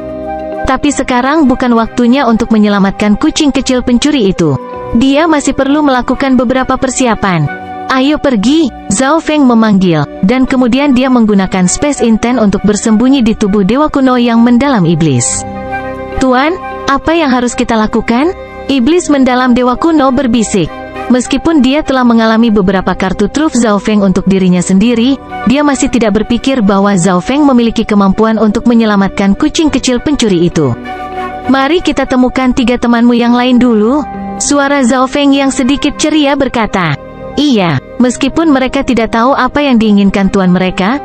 Tapi sekarang bukan waktunya untuk menyelamatkan kucing kecil pencuri itu. Dia masih perlu melakukan beberapa persiapan. Ayo pergi, Zhao Feng memanggil, dan kemudian dia menggunakan Space Intent untuk bersembunyi di tubuh Dewa Kuno yang mendalam iblis. Tuan, apa yang harus kita lakukan? Iblis mendalam Dewa Kuno berbisik. Meskipun dia telah mengalami beberapa kartu truf Zhao Feng untuk dirinya sendiri, dia masih tidak berpikir bahwa Zhao Feng memiliki kemampuan untuk menyelamatkan kucing kecil pencuri itu. Mari kita temukan tiga temanmu yang lain dulu. Suara Zhao Feng yang sedikit ceria berkata. Iya, meskipun mereka tidak tahu apa yang diinginkan tuan mereka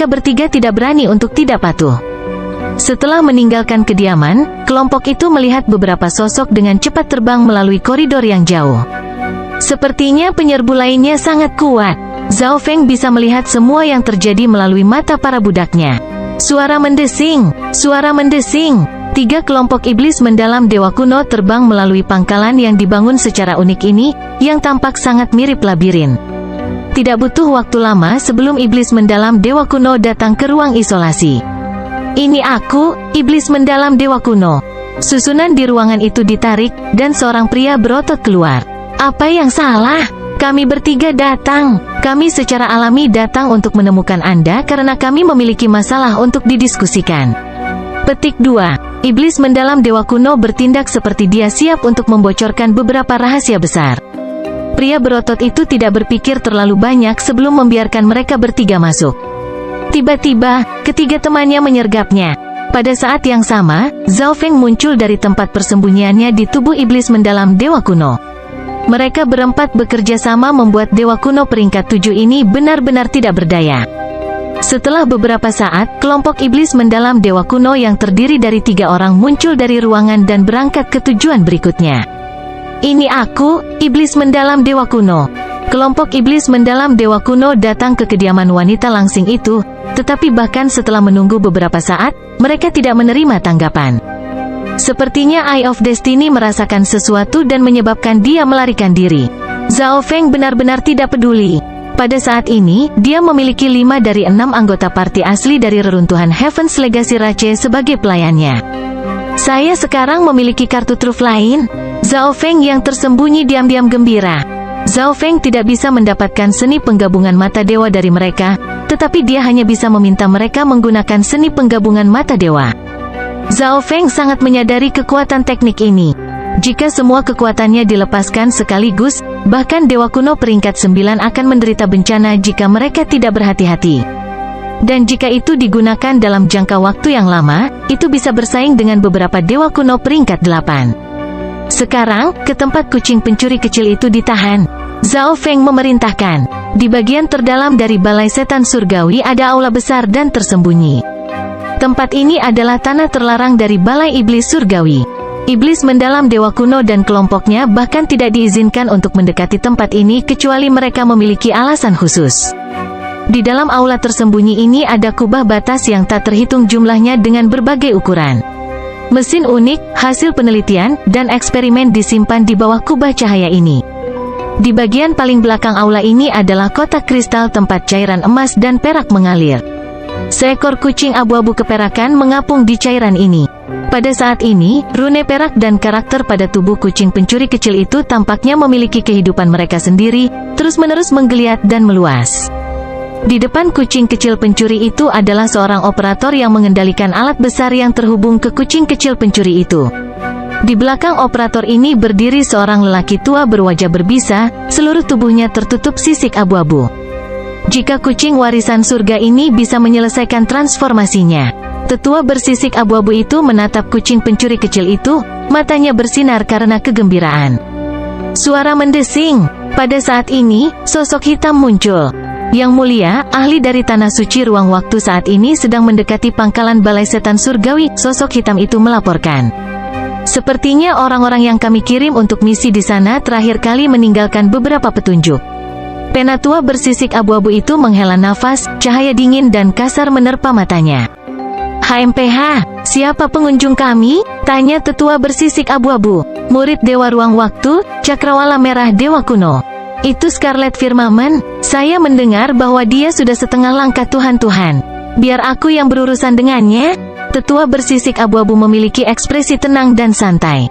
bertiga tidak berani untuk tidak patuh. Setelah meninggalkan kediaman, kelompok itu melihat beberapa sosok dengan cepat terbang melalui koridor yang jauh. Sepertinya penyerbu lainnya sangat kuat. Zhao Feng bisa melihat semua yang terjadi melalui mata para budaknya. Suara mendesing, suara mendesing. Tiga kelompok iblis mendalam Dewa Kuno terbang melalui pangkalan yang dibangun secara unik ini, yang tampak sangat mirip labirin. Tidak butuh waktu lama sebelum iblis mendalam Dewa Kuno datang ke ruang isolasi. Ini aku, iblis mendalam Dewa Kuno. Susunan di ruangan itu ditarik, dan seorang pria berotot keluar. Apa yang salah? Kami bertiga datang. Kami secara alami datang untuk menemukan Anda karena kami memiliki masalah untuk didiskusikan. Petik 2. Iblis mendalam dewa kuno bertindak seperti dia siap untuk membocorkan beberapa rahasia besar. Pria berotot itu tidak berpikir terlalu banyak sebelum membiarkan mereka bertiga masuk. Tiba-tiba, ketiga temannya menyergapnya. Pada saat yang sama, Zhao Feng muncul dari tempat persembunyiannya di tubuh iblis mendalam dewa kuno. Mereka berempat bekerja sama membuat dewa kuno peringkat 7 ini benar-benar tidak berdaya. Setelah beberapa saat, kelompok iblis mendalam dewa kuno yang terdiri dari 3 orang muncul dari ruangan dan berangkat ke tujuan berikutnya. Ini aku, iblis mendalam dewa kuno. Kelompok iblis mendalam dewa kuno datang ke kediaman wanita langsing itu, tetapi bahkan setelah menunggu beberapa saat, mereka tidak menerima tanggapan. Sepertinya Eye of Destiny merasakan sesuatu dan menyebabkan dia melarikan diri. Zhao Feng benar-benar tidak peduli. Pada saat ini, dia memiliki 5 dari 6 anggota parti asli dari reruntuhan Heaven's Legacy Rache sebagai pelayannya. Saya sekarang memiliki kartu truf lain. Zhao Feng yang tersembunyi diam-diam gembira. Zhao Feng tidak bisa mendapatkan seni penggabungan mata dewa dari mereka, tetapi dia hanya bisa meminta mereka menggunakan seni penggabungan mata dewa. Zhao Feng sangat menyadari kekuatan teknik ini. Jika semua kekuatannya dilepaskan sekaligus, bahkan dewa kuno peringkat 9 akan menderita bencana jika mereka tidak berhati-hati. Dan jika itu digunakan dalam jangka waktu yang lama, itu bisa bersaing dengan beberapa dewa kuno peringkat 8. Sekarang, ke tempat kucing pencuri kecil itu ditahan. Zhao Feng memerintahkan. Di bagian terdalam dari balai setan surgawi ada aula besar dan tersembunyi. Tempat ini adalah tanah terlarang dari balai iblis surgawi. Iblis mendalam dewa kuno dan kelompoknya bahkan tidak diizinkan untuk mendekati tempat ini kecuali mereka memiliki alasan khusus. Di dalam aula tersembunyi ini ada kubah batas yang tak terhitung jumlahnya dengan berbagai ukuran. Mesin unik, hasil penelitian, dan eksperimen disimpan di bawah kubah cahaya ini. Di bagian paling belakang aula ini adalah kotak kristal tempat cairan emas dan perak mengalir. Seekor kucing abu-abu keperakan mengapung di cairan ini. Pada saat ini, rune perak dan karakter pada tubuh kucing pencuri kecil itu tampaknya memiliki kehidupan mereka sendiri, terus-menerus menggeliat dan meluas. Di depan kucing kecil pencuri itu adalah seorang operator yang mengendalikan alat besar yang terhubung ke kucing kecil pencuri itu. Di belakang operator ini berdiri seorang lelaki tua berwajah berbisa, seluruh tubuhnya tertutup sisik abu-abu. Jika kucing warisan surga ini bisa menyelesaikan transformasinya. Tetua bersisik abu-abu itu menatap kucing pencuri kecil itu, matanya bersinar karena kegembiraan. Suara mendesing. Pada saat ini, sosok hitam muncul. Yang mulia, ahli dari tanah suci ruang waktu saat ini sedang mendekati pangkalan balai setan surgawi, sosok hitam itu melaporkan. Sepertinya orang-orang yang kami kirim untuk misi di sana terakhir kali meninggalkan beberapa petunjuk. Penatua bersisik abu-abu itu menghela nafas, cahaya dingin dan kasar menerpa matanya. HMPH, siapa pengunjung kami? Tanya tetua bersisik abu-abu. Murid Dewa Ruang Waktu, Cakrawala Merah Dewa Kuno. Itu Scarlet Firmament, saya mendengar bahwa dia sudah setengah langkah Tuhan-Tuhan. Biar aku yang berurusan dengannya. Tetua bersisik abu-abu memiliki ekspresi tenang dan santai.